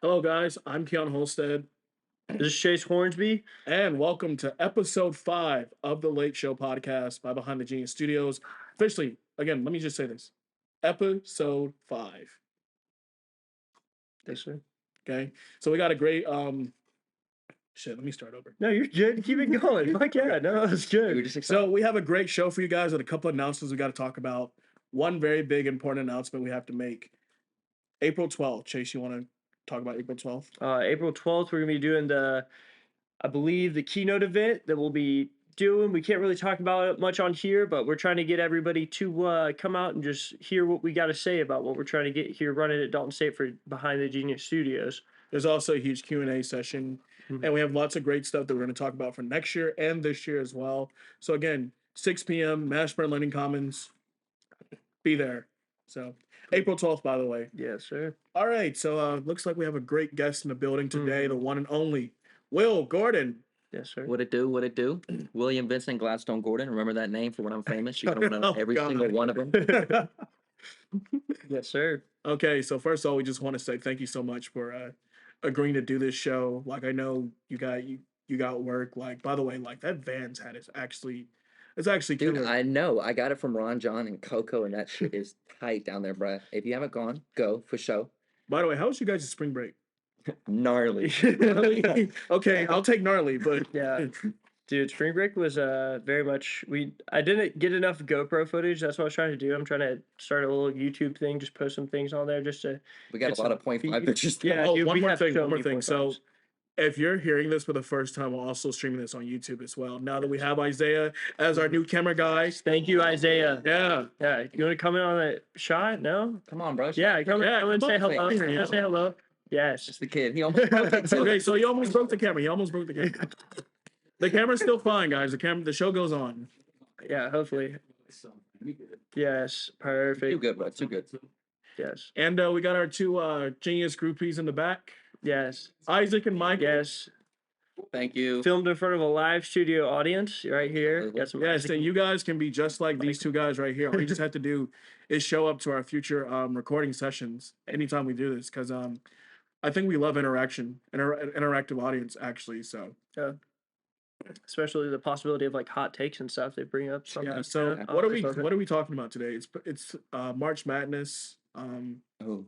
Hello, guys. I'm Kione Houlstead, This is Chase Hornsby. and welcome to episode 5 of the Late Show podcast by Behind the Genius Studios. Officially, again, let me just say this episode 5. Yes, sir. Okay. So we got a great, let me start over. No, you're good. Keep it going. Fuck yeah. No, that's good. So we have a great show for you guys with a couple of announcements we got to talk about. One very big, important announcement we have to make. April 12th. Chase, you want to talk about April 12th? April 12th, we're going to be doing I believe, the keynote event that we'll be doing. We can't really talk about it much on here, but we're trying to get everybody to come out and just hear what we got to say about what we're trying to get here running at Dalton State for Behind the Genius Studios. There's also a huge Q&A session, and we have lots of great stuff that we're going to talk about for next year and this year as well. So again, 6 p.m., Mashburn Learning Commons. Be there. So April 12th, by the way. Yes, sir. All right, so looks like we have a great guest in the building today, the one and only Will Gordon. Yes, sir. What it do? What it do? William Vincent Gladstone Gordon. Remember that name for when I'm famous? You're gonna know every single one of them. Yes, sir. Okay, so first of all, we just want to say thank you so much for agreeing to do this show. Like, I know you got work. Like, by the way, like that Vans hat is actually Dude, killer. I know. I got it from Ron John and Coco, and that shit is tight down there, bruh. If you haven't gone, go for show. By the way, how was you guys' spring break? Gnarly. Okay, I'll take gnarly, but Yeah. Dude, spring break was very much I didn't get enough GoPro footage. That's what I was trying to do. I'm trying to start a little YouTube thing, just post some things on there just to We got get a lot some of point feed. five pictures. Yeah, Oh, dude, one we more have thing, so one more many thing. point So fives. if you're hearing this for the first time, we're also streaming this on YouTube as well. Now that we have Isaiah as our new camera guy. Thank you, Isaiah. Yeah. Yeah, you want to come in on a shot? No? Come on, bro. Yeah, come and say come hello. on. Come and say hello. Yes. Just the kid. He almost broke it too. Okay, so he almost broke the camera. The camera's still fine, guys. The show goes on. Yeah, hopefully. Yes, perfect. Too good, bro. Too good. Yes. And we got our two genius groupies in the back, Yes. Isaac and Mike. Yes. Thank you. Filmed in front of a live studio audience right here. Got some Yes, Isaac- and you guys can be just like these two guys right here. All you just have to do is show up to our future recording sessions anytime we do this, because I think we love interactive audience actually. So especially the possibility of like hot takes and stuff they bring up. yeah. So Yeah, what are I'll we talking about today? It's March Madness. Oh.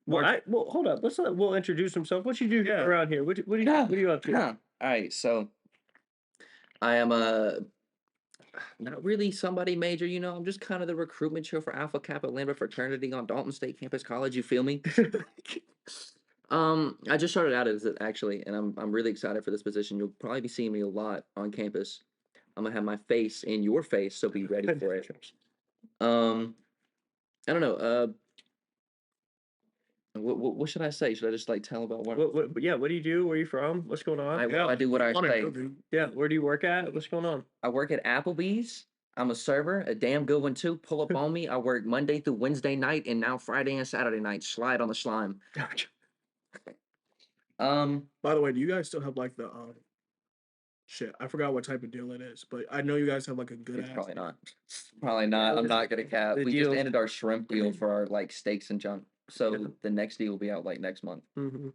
Well, hold up. We'll introduce himself. What you do Yeah. around here? What are you up to? Yeah. All right. So I am not really somebody major, I'm just kind of the recruitment show for Alpha Kappa Lambda fraternity on Dalton State Campus College. You feel me? I just started out as it actually, and I'm really excited for this position. You'll probably be seeing me a lot on campus. I'm gonna have my face in your face, so be ready for it. I don't know. What should I say? Should I just like tell about what? What do you do? Where are you from? What's going on? I do what I On it, say. go, dude. Yeah, where do you work at? What's going on? I work at Applebee's. I'm a server, a damn good one too. Pull up on me. I work Monday through Wednesday night, and now Friday and Saturday night. Slide on the slime. By the way, do you guys still have like the shit? I forgot what type of deal it is, but I know you guys have like a good It's ass. probably not. Probably not. I'm not gonna cap. The We just deal- ended our shrimp deal for our like steaks and junk. So the next deal will be out like next month. Mm-hmm.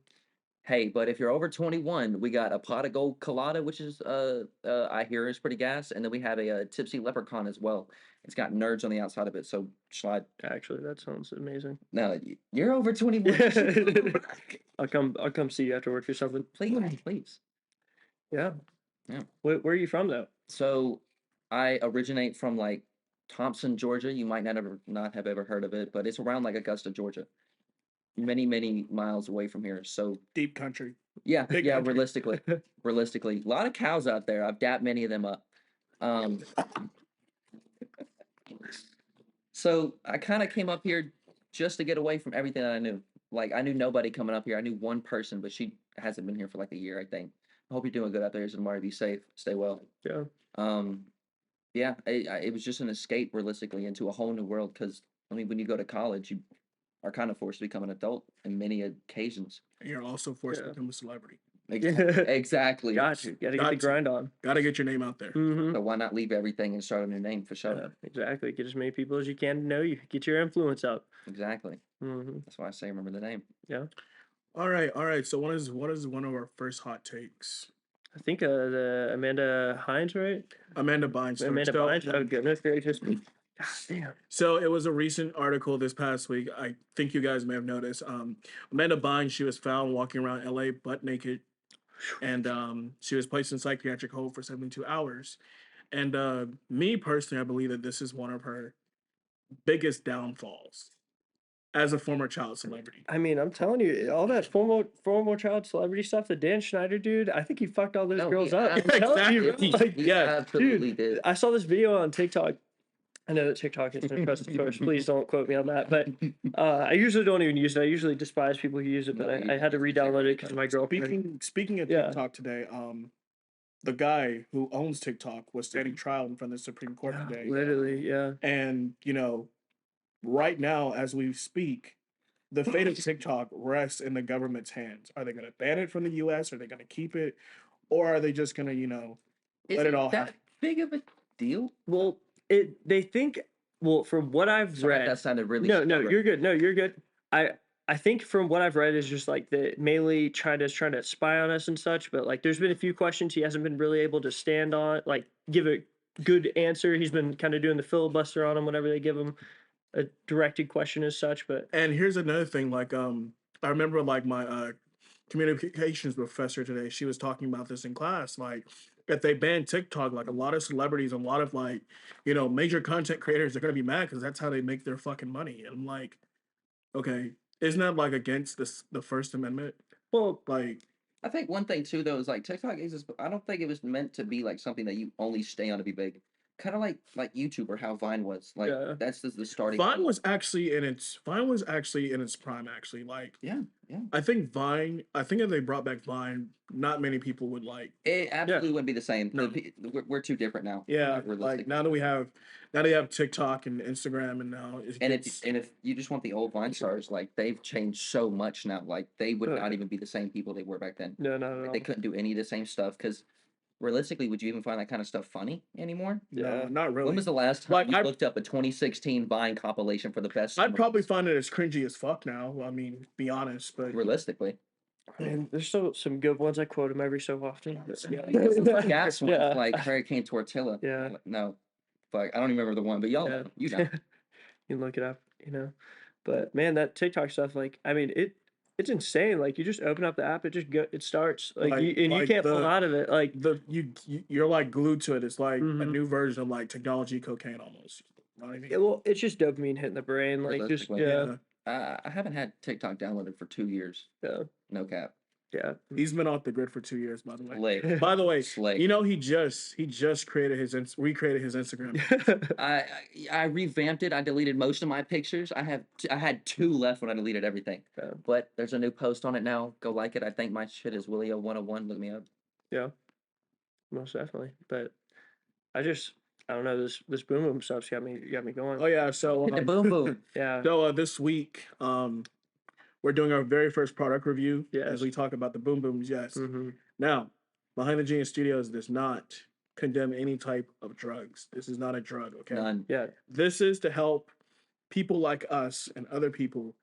Hey, but if you're over 21, we got a pot of gold colada, which is I hear is pretty gas, and then we have a tipsy leprechaun as well. It's got nerds on the outside of it, so slide. Actually, that sounds amazing. No, you're over 21. I'll come see you after work or something. Please. Yeah. Yeah. Where are you from though? So I originate from like Thompson, Georgia. You might not have ever heard of it, but it's around like Augusta, Georgia. Many, many miles away from here. So Deep country. yeah, Big yeah, country. realistically. A lot of cows out there. I've dapped many of them up. So I kind of came up here just to get away from everything that I knew. Like I knew nobody coming up here. I knew one person, but she hasn't been here for like a year, I think. I hope you're doing good out there, Zamari. Be safe. Stay well. Yeah. Yeah, it was just an escape realistically into a whole new world because, I mean, when you go to college, you are kind of forced to become an adult in many occasions. And you're also forced to Yeah. become a celebrity. Exactly. Got you. Gotta get Got the you. grind on. Gotta get your name out there. Mm-hmm. So why not leave everything and start a new name for sure? Yeah, exactly. Get as many people as you can to know you. Get your influence up. Exactly. Mm-hmm. That's why I say remember the name. Yeah. All right. So what is one of our first hot takes? I think the Amanda Bynes, right? Amanda Bynes. Amanda So, Bynes. Oh goodness gracious. God damn. so it was a recent article this past week. I think you guys may have noticed. Amanda Bynes, she was found walking around LA butt naked, and she was placed in psychiatric hold for 72 hours. And me personally, I believe that this is one of her biggest downfalls as a former child celebrity. I mean, I'm telling you, all that former child celebrity stuff, the Dan Schneider dude, I think he fucked all those No, girls he up. I'm absolutely- telling you, exactly. like, He yeah, absolutely did. I saw this video on TikTok. I know that TikTok is no trusted source. Please don't quote me on that. But I usually don't even use it. I usually despise people who use it, but No, I had to re-download it because my girlfriend. Speaking of Yeah. TikTok today, the guy who owns TikTok was standing trial in front of the Supreme Court today. Literally, yeah. And, right now, as we speak, the fate of TikTok rests in the government's hands. Are they going to ban it from the US? Are they going to keep it? Or are they just going to, Is let it all that happen? big of a deal? Well, they think. Well, from what I've Sorry, read, that sounded really. no, stubborn. you're good. No, you're good. I think from what I've read is just like that mainly China's trying to spy on us and such. But like, there's been a few questions he hasn't been really able to stand on, like give a good answer. He's been kind of doing the filibuster on him whenever they give him a directed question as such. But And here's another thing, like I remember like my communications professor today, she was talking about this in class, like if they ban TikTok, like a lot of celebrities, a lot of like, major content creators are gonna be mad because that's how they make their fucking money. And I'm like, okay, isn't that like against the First Amendment? well, Like, I think one thing too though is like TikTok is. I don't think it was meant to be like something that you only stay on to be big. Kind of like YouTube or how Vine was. Like Yeah. that's the starting. Vine was actually in its prime. Actually, like Yeah. I think if they brought back Vine, not many people would like. It absolutely wouldn't be the same. No. We're too different now. Yeah, realistically. like now that you have TikTok and Instagram, and now if you just want the old Vine stars, like they've changed so much now. Like they would not even be the same people they were back then. no, Like, they couldn't do any of the same stuff because realistically, would you even find that kind of stuff funny anymore? no, Yeah. not really. When was the last time Like, you I- looked up a 2016 Vine compilation for the best? I'd probably find it as cringy as fuck now. I mean, be honest, but realistically. And there's still some good ones. I quote him every so often. Gas ones Yeah. like Hurricane Tortilla. Yeah. No, fuck, I don't even remember the one, but y'all, Yeah. know, you know. You can look it up, But man, that TikTok stuff, like, I mean, it's insane. Like, you just open up the app, it starts. Like, you can't pull out of it. Like, you're like glued to it. It's like a Mhm. new version of like technology cocaine almost. Not even. well, it's just dopamine hitting the brain. Like, just Realistically, yeah, I haven't had TikTok downloaded for 2 years. yeah, No cap. yeah. He's been off the grid for 2 years, by the way. Slay. By the way, Slay. he just recreated his Instagram. I revamped it. I deleted most of my pictures. I had 2 left when I deleted everything. Yeah. But there's a new post on it now. Go like it. I think my shit is Willio101. Look me up. Yeah, most definitely. But I don't know, this boom boom stuff's got me going. Oh yeah, so Hit the boom boom. Yeah. this week we're doing our very first product review Yes. as we talk about the boom booms. Yes. Mm-hmm. Now, Behind the Genius Studios does not condemn any type of drugs. This is not a drug, okay? None. Yeah. This is to help people like us and other people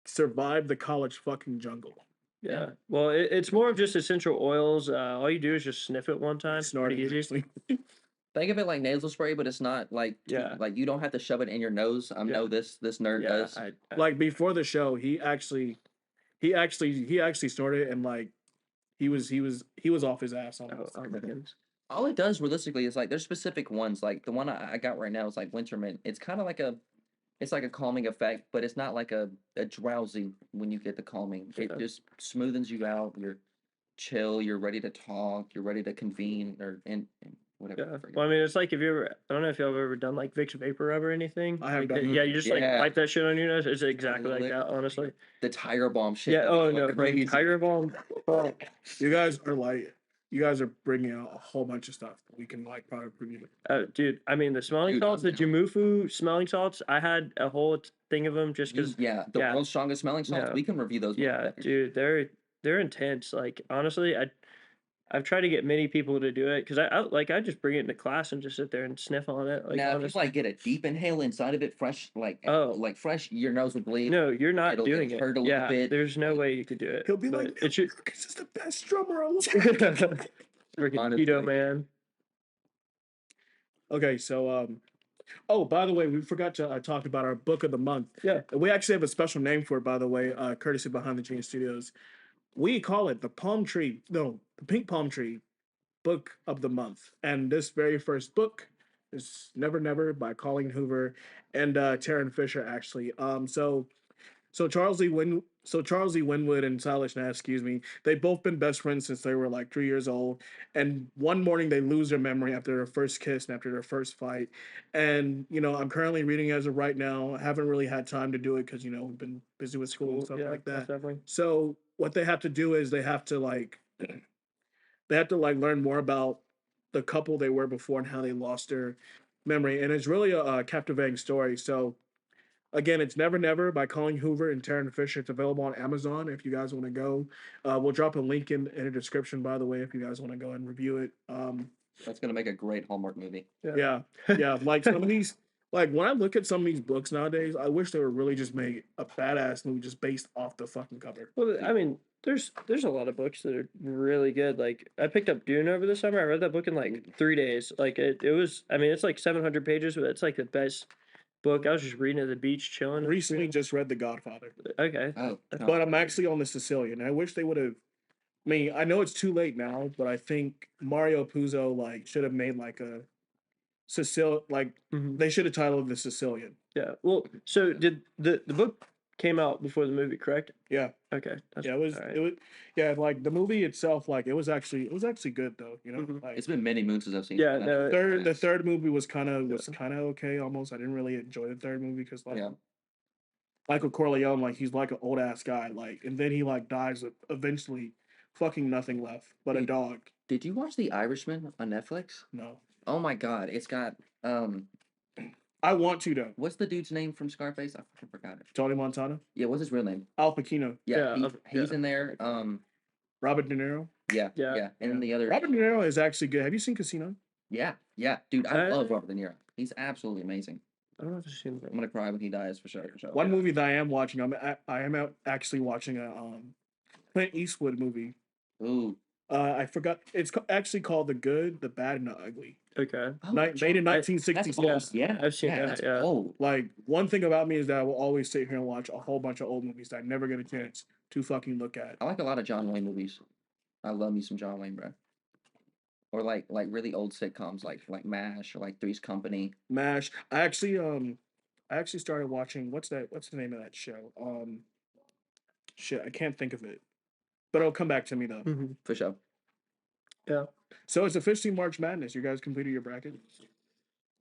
survive the college fucking jungle. Yeah. Well, it's more of just essential oils. All you do is just sniff it one time. Snort Pretty it. easy. Think of it like nasal spray, but it's not like Yeah. like you don't have to shove it in your nose. I know this nerd Yeah. does. Like before the show, he actually snorted, and like he was off his ass on Oh, my goodness. All it does realistically is like there's specific ones. Like the one I got right now is like Wintermint. It's kind of like it's like a calming effect, but it's not like a drowsy when you get the calming. It Yeah. just smoothens you out. You're chill. You're ready to talk. You're ready to convene or and whatever. Yeah. I forget. Well, I mean, it's like if you ever, I don't know if y'all have ever done like Vicks Vapor Rub or anything. I have Like, done. yeah, you just like Yeah. wipe that shit on your nose. It's exactly like Literally. that, honestly. The Tiger Balm shit. Yeah. Oh was no, crazy. Tiger Balm. Oh, You guys are bringing out a whole bunch of stuff that we can like product review. dude. I mean, the smelling Dude, salts, the I'm Jamufu smelling salts. I had a whole thing of them just because. Yeah, the yeah. world's strongest smelling salts. Yeah. We can review those. Yeah, motherfuckers. dude, they're intense. Like honestly, I've tried to get many people to do it because I just bring it into class and just sit there and sniff on it. Like, Now, if you honestly. like get a deep inhale inside of it, fresh, Oh. like fresh, your nose would bleed. No, you're not It'll doing it. hurt a little Yeah, bit. there's no way you could do it. He'll be but like, it should. Marcus is the best drummer alive. Freaking Honestly. keto man. Okay, so oh, by the way, we forgot to talk about our book of the month. Yeah. We actually have a special name for it, by the way, courtesy Behind the Genius Studios. We call it the Pink Palm Tree Book of the Month. And this very first book is Never Never by Colleen Hoover and Taryn Fisher, actually. So Charles Lee Winwood and Silas Nash, they've both been best friends since they were like 3 years old. And one morning they lose their memory after their first kiss and after their first fight. And I'm currently reading as of right now. I haven't really had time to do it because we've been busy with school and stuff like that. Definitely. So what they have to do is they have to learn more about the couple they were before and how they lost their memory. And it's really a captivating story. So again, it's Never Never by Colleen Hoover and Taryn Fisher. It's available on Amazon if you guys want to go. We'll drop a link in the description, by the way, if you guys want to go and review it. That's gonna make a great Hallmark movie. Yeah. Like some of these, like when I look at some of these books nowadays, I wish they were really just made a badass movie just based off the fucking cover. Well, I mean, there's a lot of books that are really good. Like I picked up Dune over the summer. I read that book in like 3 days. Like it was. I mean, it's like 700 pages, but it's like the best book. I was just reading at the beach, chilling. Recently, just read The Godfather. Okay. Oh, But I'm actually on the Sicilian. I wish they would have. I mean, I know it's too late now, but I think Mario Puzo should have made like a Mhm. they should have titled The Sicilian. Yeah. Well, so did the book came out before the movie, correct? Yeah. Okay. Yeah, it was. all right. It was. Yeah, like the movie itself, like it was actually good though. Mhm. Like it's been many moons since I've seen. Yeah, that. no, the third movie was kind of okay almost. I didn't really enjoy the third movie because Yeah. Michael Corleone, like he's like an old ass guy, like, and then he like dies with eventually fucking nothing left but a Wait. dog. Did you watch The Irishman on Netflix? No, Oh my God, it's got I want to though. what's the dude's name from Scarface? I fucking forgot it. Tony Montana, Yeah, what's his real name? Al Pacino, Yeah, Yeah, he's in there. Robert De Niro. Yeah, Yeah. and then the other. Robert De Niro is actually good. Have you seen Casino? Yeah, dude, I Uh, love Robert De Niro. He's absolutely amazing. I don't know if I've seen that. I'm gonna cry when he dies for sure. One movie that I am watching, I am actually watching a Clint Eastwood movie. Ooh, I forgot. It's actually called The Good, the Bad, and the Ugly. Okay. Made in That's 1966. old. Yeah, I've seen that, That's yeah. old. Like one thing about me is that I will always sit here and watch a whole bunch of old movies that I never get a chance to fucking look at. I like a lot of John Wayne movies. I love me some John Wayne, bro. Or like really old sitcoms like MASH or like Three's Company. MASH. I actually started watching what's the name of that show? Shit, I can't think of it. But it'll come back to me though. Mhm. For sure. Yeah. So it's officially March Madness. You guys completed your bracket?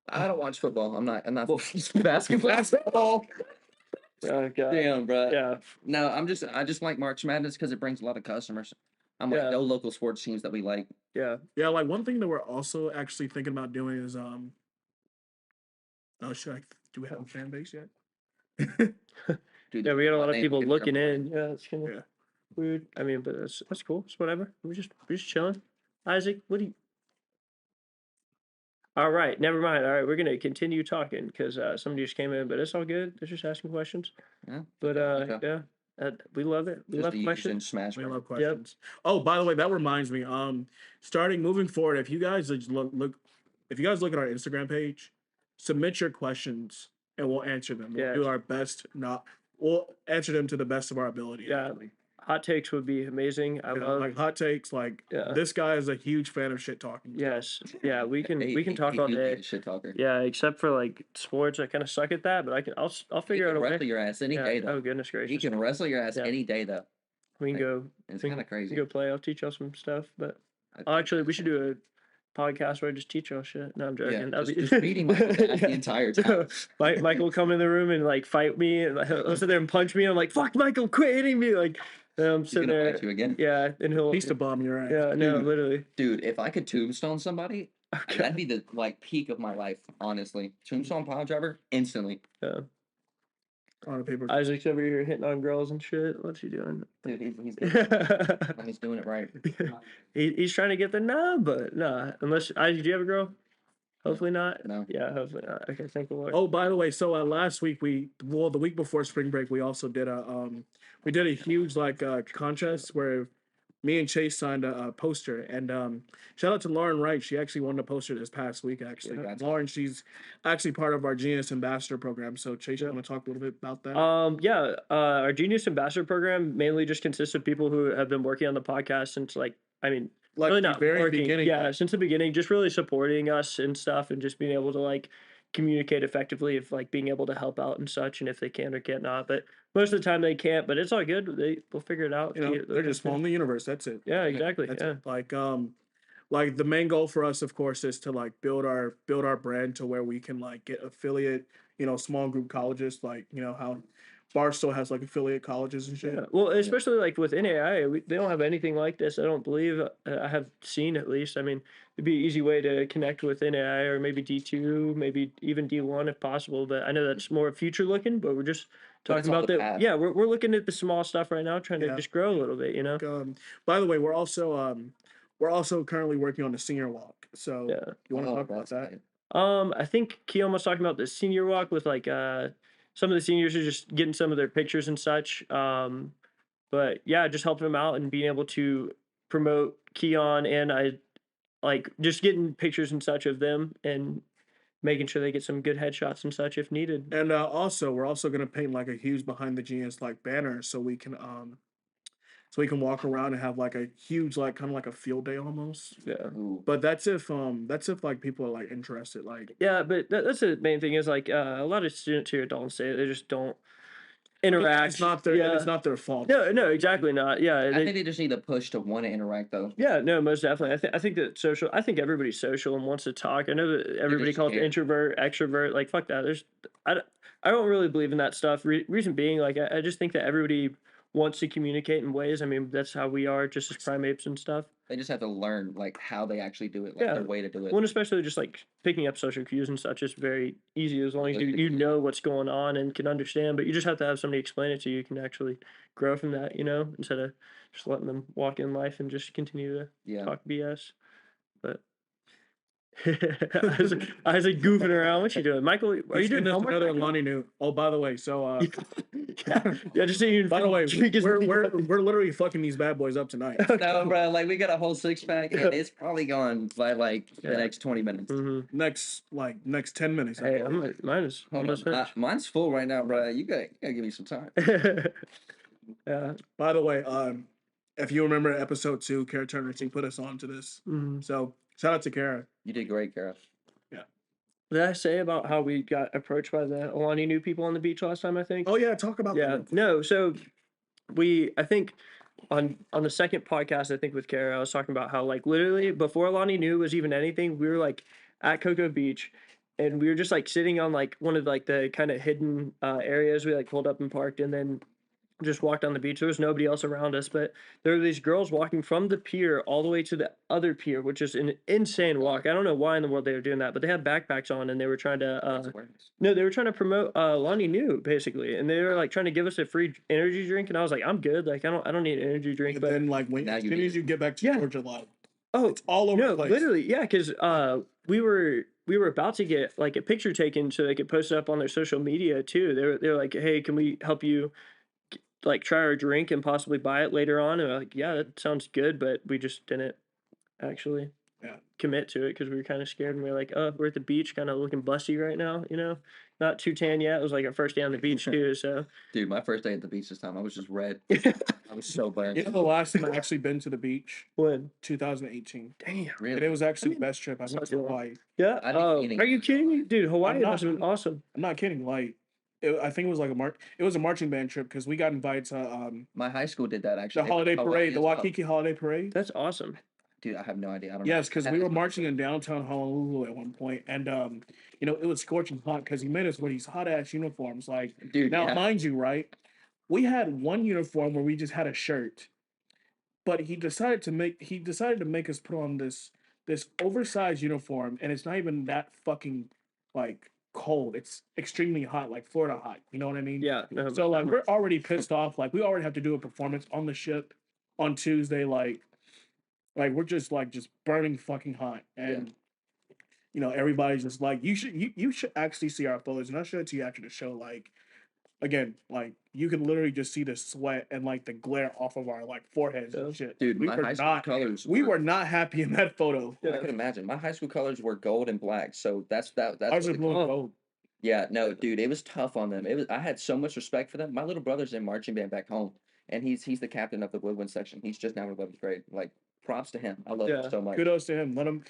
I don't watch football. I'm not basketball. Basketball. Oh god. Damn, bro. Yeah. No, I just like March Madness because it brings a lot of customers. I'm Yeah. like no local sports teams that we like. Yeah. Yeah, like one thing that we're also actually thinking about doing is oh shit, do we have a fan base yet? Dude, Yeah, we got a lot of name people gets looking trouble. in. Yeah, it's kind of Yeah. weird. I mean, but that's cool. It's whatever. We're just chilling. Isaac, what do you? All right, never mind. All right, we're gonna continue talking because somebody just came in, but it's all good. They're just asking questions. Yeah. But Okay. yeah, we love it. We Just love the questions. Asian Smash. We Bros. love questions. Oh, by the way, that reminds me. Moving forward, if you guys if you guys look at our Instagram page, submit your questions and we'll answer them. We'll Yeah. do our best. We'll answer them to the best of our ability. Yeah. actually. Hot takes would be amazing. I love. Like hot takes. Like Yeah. this guy is a huge fan of shit talking. Yes. Yeah, we can He- talk he- all he'd be day. a shit talker. Yeah, except for like sports, I kind of suck at that, but I'll He figure can out a way. wrestle your ass any Yeah. day though. Oh goodness He gracious. can wrestle your ass Yeah. any day though. We can like, go. It's we kind of can crazy. go play. I'll teach y'all some stuff, but I- actually, we should do a podcast where I just teach y'all shit. No, I'm joking. Yeah, That'd just beating Michael ass the entire time. Michael will come in the room and like fight me, and he'll sit there and punch me. I'm like, "Fuck, Michael, quit hitting me!" Like, and I'm He's sitting gonna there. fight you again. Yeah, and he'll. He's to bomb your ass. Yeah, no, Dude. literally. Dude, if I could tombstone somebody, Okay. that'd be the like peak of my life, honestly. Tombstone pile driver, instantly. Yeah. On a paper. Isaac's over here hitting on girls and shit. What's he doing? Dude, he's he's doing it right. He's trying to get the nub, but nah. Unless Isaac, do you have a girl? Hopefully not. No. Yeah, hopefully not. Okay, thank the Lord. Oh, by the way, so last week the week before spring break, we also did a huge contest where me and Chase signed a poster, and shout out to Lauren Wright. She actually won the poster this past week. Actually, Yeah. Lauren, she's actually part of our Genius Ambassador program. So Chase, you want to talk a little bit about that? Our Genius Ambassador program mainly just consists of people who have been working on the podcast since really the not very working. beginning. Yeah, since the beginning, just really supporting us and stuff, and just being able to communicate effectively, of being able to help out and such, and if they can or can't not. But most of the time they can't, but it's all good. We'll figure it out. They're just following the universe. That's it. Yeah, exactly. That's yeah. it. The main goal for us, of course, is to build our brand to where we can get affiliate, small group colleges, how Barstow has affiliate colleges and shit. Yeah. Well, especially with NAI, they don't have anything like this. I don't believe I have seen, at least. I mean, it'd be an easy way to connect with NAI, or maybe D2, maybe even D1 if possible. But I know that's more future looking. But we're just talking about that. Yeah, we're looking at the small stuff right now, trying to just grow a little bit. By the way, we're also currently working on the senior walk. So you want to talk about that? I think Kione was talking about the senior walk with some of the seniors are just getting some of their pictures and such. But yeah, just helping them out and being able to promote Kione, and I just getting pictures and such of them and making sure they get some good headshots and such if needed. And we're also gonna paint a huge behind the genius banner so we can walk around and have a huge kind of a field day almost. Yeah. Ooh. But that's if people are interested. Yeah, but that's the main thing is a lot of students here at Dalton State, they just don't interact. It's not their fault. No, exactly not. Yeah, I think they just need to push to want to interact though. Yeah, no, most definitely. I think that I think everybody's social and wants to talk. I know that everybody calls it introvert, extrovert. Fuck that. I don't really believe in that stuff. Reason being, I just think that everybody wants to communicate in ways. I mean, that's how we are, just as primates and stuff. They just have to learn how they actually do it, their way to do it. Well, especially just picking up social cues and such is very easy as long as you know what's going on and can understand. But you just have to have somebody explain it to you. You can actually grow from that, instead of just letting them walk in life and just continue to talk BS. But Isaac goofing around. What you doing, Michael? Are you doing homework? Another Lonnie New. Oh, by the way, so yeah, just so you. By the way, we're literally fucking these bad boys up tonight. No, bro, we got a whole 6-pack, and it's probably gone by the next 20 minutes. Mm-hmm. Next 10 minutes. Hey, mine is almost finished. Mine's full right now, bro. You gotta give me some time. Yeah. By the way, if you remember episode 2, Kara Turner, she put us on to this. Mm-hmm. So shout out to Kara. You did great, Kara. Yeah. Did I say about how we got approached by the Alani Nu people on the beach last time? I think. Oh yeah, talk about that. No. So I think on the second podcast, I think with Kara, I was talking about how literally before Alani Nu was even anything, we were at Cocoa Beach, and we were just sitting on one of the kind of hidden areas. We pulled up and parked, and then just walked on the beach. There was nobody else around us, but there were these girls walking from the pier all the way to the other pier, which is an insane walk. I don't know why in the world they were doing that, but they had backpacks on, and they were trying to they were trying to promote Lonnie New basically, and they were trying to give us a free energy drink, and I was like, I'm good, I don't need an energy drink. But then when as soon as you get back to Georgia, it's all over the place. Literally, yeah, because we were about to get a picture taken so they could post it up on their social media too. They were like, hey, can we help you try our drink and possibly buy it later on? And we're like, yeah, that sounds good, but we just didn't actually commit to it because we were kind of scared, and we were like, oh, we're at the beach, kind of looking busty right now, not too tan yet. It was our first day on the beach too, so. Dude, my first day at the beach this time, I was just red. I was so burned. You know the last time I actually been to the beach? When? 2018. Damn. Really? And it was actually the best trip. I went to Hawaii. Yeah? Are you kidding me? Dude, Hawaii must have been awesome. I'm not kidding. I think it was it was a marching band trip because we got invited to my high school did that actually. The holiday parade, the Waikiki holiday parade. That's awesome. Dude, I have no idea. I don't know. Yes, because we were marching in downtown Honolulu at one point, and it was scorching hot because he made us wear these hot ass uniforms. Dude, now mind you, right? We had one uniform where we just had a shirt, but he decided to make us put on this oversized uniform, and it's not even that fucking cold. It's extremely hot, like Florida hot. You know what I mean? Yeah. So like we're already pissed off. Like we already have to do a performance on the ship on Tuesday. Like we're just burning fucking hot. And everybody's just like, you should actually see our photos, and I'll show it to you after the show. Like again, like you can literally just see the sweat and like the glare off of our like foreheads and shit. Dude, we my were high school not colors. we were not happy in that photo. I can imagine. My high school colors were gold and black, so that's Ours what was the blue and gold. Yeah, no, dude, it was tough on them. I had so much respect for them. My little brother's in marching band back home, and he's the captain of the woodwind section. He's just now in 11th grade. Like, props to him. I love him so much. Kudos to him. Let him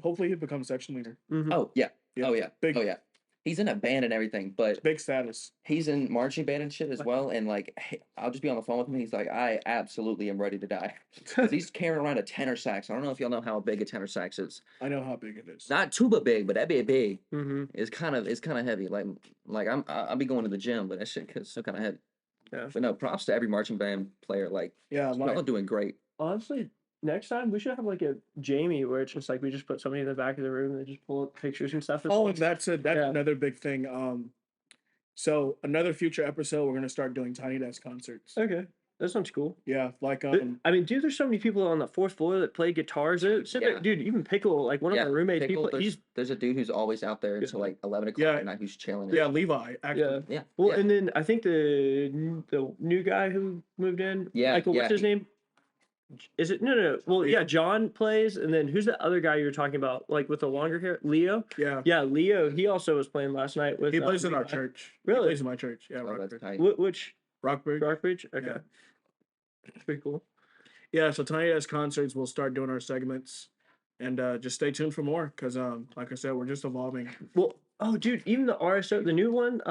hopefully he becomes section leader. Oh yeah. Yeah. Oh yeah. Big- Oh yeah. He's in a band and everything, but Big status. he's in marching band and shit as well. And like, I'll just be on the phone with him. And he's like, I absolutely am ready to die. 'Cause he's carrying around a tenor sax. I don't know if y'all know how big a tenor sax is. I know how big it is. Not tuba big, but that bit big. Mm-hmm. It's kind of heavy. Like I'll be going to the gym, but that shit is still kind of heavy. Yeah. But no, props to every marching band player. Like, Yeah, y'all are doing great. Honestly, next time we should have like a Jamie where it's just like we just put somebody in the back of the room and they just pull up pictures and stuff. and that's another big thing. So another future episode, we're gonna start doing tiny desk concerts. Okay, that sounds cool. Yeah, like I mean, dude, there's so many people on the 4th floor that play guitars. Yeah. Dude, even Pickle, like one of my roommates, Pickle, he's there's a dude who's always out there until like 11 o'clock at night who's chilling. yeah, Levi actually. Yeah. Well, yeah. and then I think the new guy who moved in, Yeah, Michael, what's yeah. his name? Is it no? Well, yeah, John plays, and then who's the other guy you were talking about, like with the longer hair? Leo. Yeah. Yeah, Leo. He also was playing last night with. He plays in our Levi. church. Really? He plays in my church. Yeah, Oh, that's Rockbridge. tight. Which Rockbridge. Rockbridge? Okay, Yeah. that's pretty cool. Yeah, so tiny desk concerts, we'll start doing our segments, and just stay tuned for more, because like I said, we're just evolving. Well, oh, dude, even the RSO, the new one,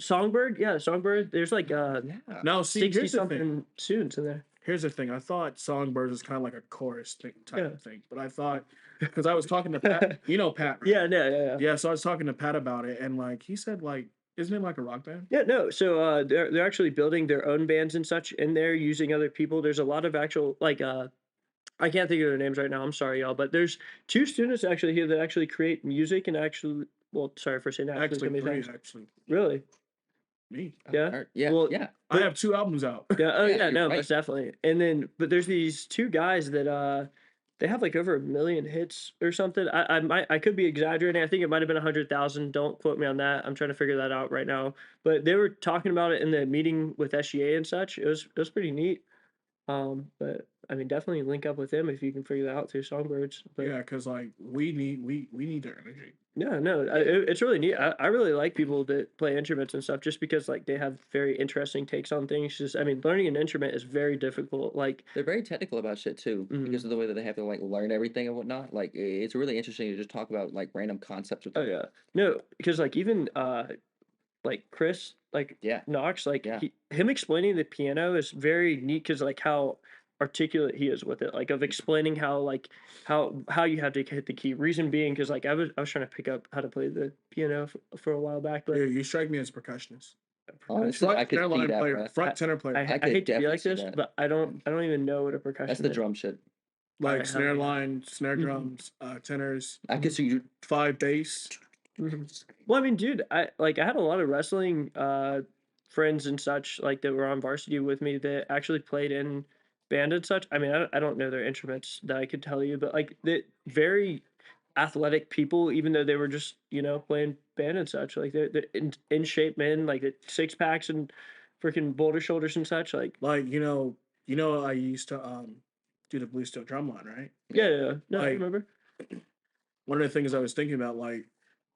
Songbird, yeah, Songbird. There's like Yeah. Now, see, 60 here's the thing. something students in there. Here's the thing. I thought Songbirds is kind of like a chorus type Yeah. of thing, but I thought, because I was talking to Pat, you know Pat, right? Yeah. Yeah, so I was talking to Pat about it, and like he said, like, isn't it like a rock band? Yeah, no. So they're actually building their own bands and such in there using other people. There's a lot of actual like I can't think of their names right now. I'm sorry, y'all, but there's 2 students actually here that actually create music and actually. Well, sorry for saying Actually, somebody 3 else. actually. Really? Me. Yeah. Yeah. Well, yeah. I have 2 albums out. Yeah. Oh Yeah, yeah. you're No, right. most definitely. And then, but there's these 2 guys that they have like over 1 million hits or something. I could be exaggerating. I think it might have been 100,000. Don't quote me on that. I'm trying to figure that out right now. But they were talking about it in the meeting with SGA and such. It was pretty neat. But I mean, definitely link up with them if you can figure that out through Songbirds. But Yeah, because like we need their energy. yeah, no, it's really neat. I really like people that play instruments and stuff just because like they have very interesting takes on things. Just I mean, learning an instrument is very difficult. Like They're very technical about shit too, because of the way that they have to like learn everything and whatnot. Like, it's really interesting to just talk about like random concepts with oh them. yeah, no, because like even like Chris Yeah. Knox like Yeah. him explaining the piano is very neat because like how articulate he is with it, like of explaining how like how you have to hit the key. Reason being because like I was trying to pick up how to play the piano for a while back, but Yeah, you strike me as percussionist. Honestly, I could tenor see line that, player, bro. front tenor player, I hate to be definitely like see this, that. but I don't even know what a percussion. That's the is. drum shit. like I snare have- line, snare Mhm. drums, tenors, I could see you. 5 bass. Mhm. Well, I mean, dude, I had a lot of wrestling friends and such like that were on varsity with me that actually played in band and such. I mean, I don't know their instruments that I could tell you, but like they very athletic people, even though they were just playing band and such. Like they're in shape men, like the 6-packs and freaking boulder shoulders and such. Like Like I used to do the blue steel drum line, right? yeah. No, I Like- remember. One of the things I was thinking about, like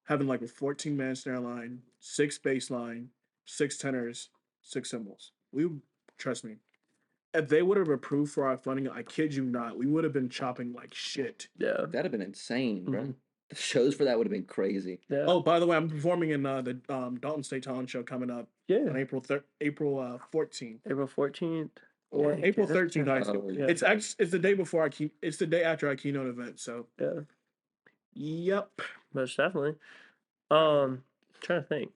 having like a 14-man snare line, 6 bass line, 6 tenors, 6 cymbals. Trust me, if they would have approved for our funding, I kid you not, we would have been chopping like shit. Yeah. That'd have been insane, bro. Mhm. The shows for that would have been crazy. Yeah. Oh, by the way, I'm performing in the Dalton State Talent Show coming up yeah. on April 14th April 14th. or Yeah, April that's- 13th. I think. Oh, Yeah. It's the day before it's the day after our keynote event. So Yeah. yep. Most definitely. Trying to think.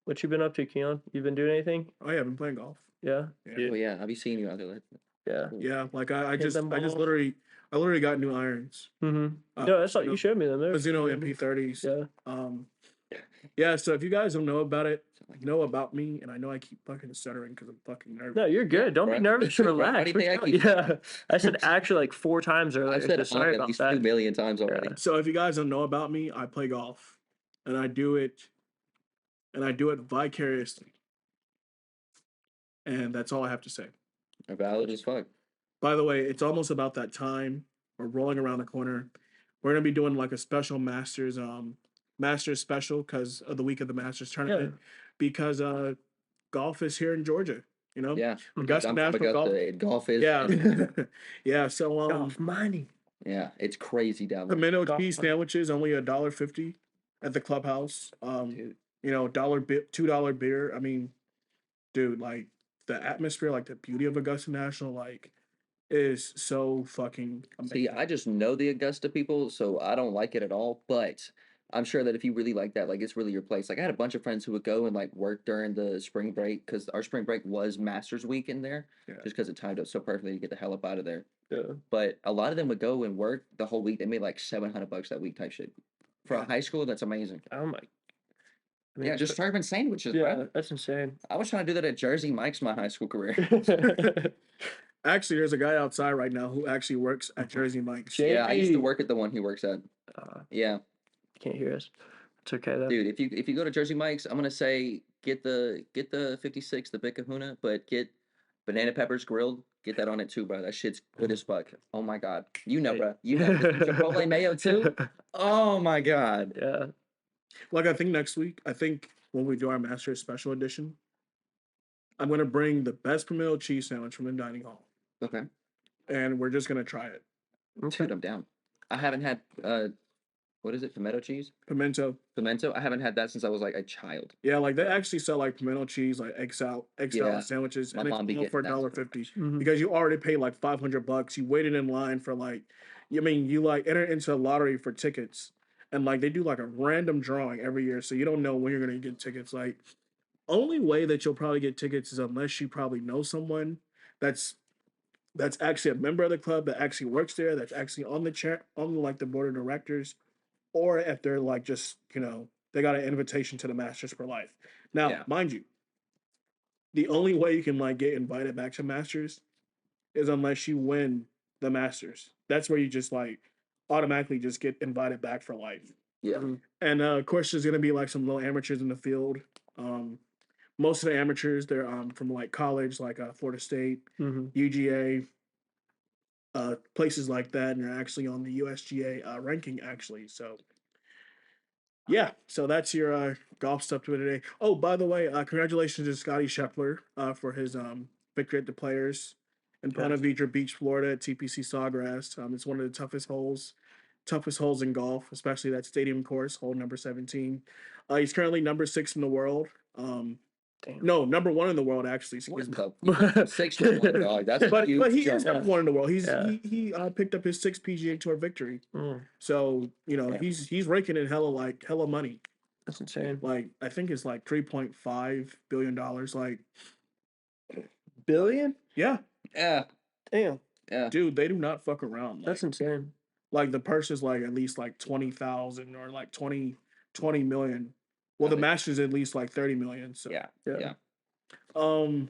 What you been up to, Kione? You been doing anything? Oh yeah, I've been playing golf. Yeah. Yeah. Oh yeah, I'll be seeing you out there. Yeah. Yeah, like I Hit just them balls. I literally got new irons. Mm-hmm. No, that's what you showed me them. They're Mizuno really- MP30s. Yeah. Yeah. So if you guys don't know about it, know about me, and I know I keep fucking stuttering because I'm fucking nervous. No, you're good. Don't be bro. nervous. Bro, why Relax. do you think I We're keep- yeah. I said actually like 4 times earlier. I've said so sorry at about least that. 2 million times already. So if you guys don't know about me, I play golf, and I do it vicariously, and that's all I have to say. Valid as fuck. By the way, it's almost about that time. We're rolling around the corner. We're gonna be doing like a special Masters special because of the week of the Masters tournament. Because golf is here in Georgia. You know, Yeah. Augusta I'm from National Golf. Augusta. Golf is. Yeah, yeah. So Golf money. Yeah, it's crazy down there. pimento Golf cheese money. sandwiches only $1.50 at the clubhouse. Dude. You know, $2 beer. I mean, dude, like the atmosphere, like the beauty of Augusta National, like is so fucking amazing. See, I just know the Augusta people, so I don't like it at all. But I'm sure that if you really like that, like it's really your place. Like I had a bunch of friends who would go and like work during the spring break because our spring break was Masters week in there, Yeah. just because it timed up so perfectly to get the hell up out of there. Yeah. But a lot of them would go and work the whole week. They made like $700 that week type shit. For a Yeah. high school, that's amazing. Oh my. I mean, Yeah, just serving sandwiches, yeah, bro. that's insane. I was trying to do that at Jersey Mike's my high school career. Actually, there's a guy outside right now who actually works at Jersey Mike's. Jay- Yeah, I used to JP. work at the one he works at. Yeah, Can't hear us. It's okay though. dude. If you go to Jersey Mike's, I'm gonna say get the 56, the Big Kahuna, but get banana peppers grilled. Get that on it too, bro. That shit's good as fuck. Oh my god, you know, bro. You know the Chipotle mayo too. Oh my god. Yeah. Like I think next week, I think when we do our Masters special edition, I'm gonna bring the best pimento cheese sandwich from the dining hall, Okay, and we're just gonna try it. dude, I'm down. I haven't had what is it? Pimento cheese? Pimento. Pimento. I haven't had that since I was like a child. Yeah, like they actually sell like pimento cheese, like egg salad Yeah. sandwiches, My and mom be it's all for getting that $1.50 Mhm. because you already paid like $500. You waited in line for like, I mean, you like enter into a lottery for tickets, and like they do like a random drawing every year, so you don't know when you're gonna get tickets. Like, only way that you'll probably get tickets is unless you probably know someone that's actually a member of the club that actually works there, that's actually on the chair on like the board of directors, or if they're like just they got an invitation to the Masters for life. Now, Yeah. mind you, the only way you can like get invited back to Masters is unless you win the Masters. That's where you just like automatically just get invited back for life. Yeah. And of course, there's gonna be like some low amateurs in the field. Most of the amateurs they're from like college, like Florida State, Mhm. UGA, places like that, and they're actually on the USGA ranking actually. So yeah, so that's your golf stuff to it today. Oh, by the way, congratulations to Scotty Scheffler for his victory at the Players in Ponte Vedra Beach, Florida at TPC Sawgrass. It's one of the toughest holes in golf, especially that stadium course, hole number 17. He's currently number 6 in the world. Damn. No, number 1 in the world actually. What Excuse me. the 6-1 dog? That's a But huge he is jump. number 1 in the world. Yeah. He picked up his 6th PGA Tour victory. Mm, So Yeah. he's raking in hella money. that's insane. Like I think it's like $3.5 billion. Like Billion? yeah, Yeah, Damn. yeah. dude, they do not fuck around. That's insane. Like the purse is like at least like 20,000 or like 20 million. Well, the Really? Masters at least like 30 million. So Yeah. Yeah. Yeah.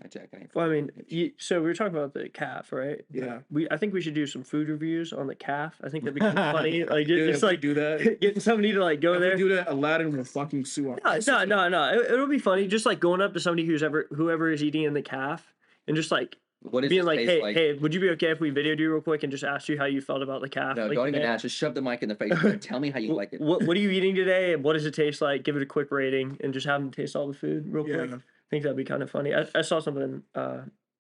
Jack, I ain't Well, I mean, so we were talking about the calf, right? Yeah. I think we should do some food reviews on the calf. I think that'd be kind of funny. Like Dude, just if we like do that. getting somebody to like go If there. we do that, Aladdin will fucking sue us. No. It'll be funny. Just like going up to somebody whoever is eating in the calf, and just like What does being this like, taste hey, would you be okay if we videoed you real quick and just asked you how you felt about the calf? No, like, don't even today? ask. Just shove the mic in the face. Bro. Tell me how you like it. What are you eating today, and what does it taste like? Give it a quick rating, and just have them taste all the food real quick. Yeah. I think that'd be kind of funny. I saw something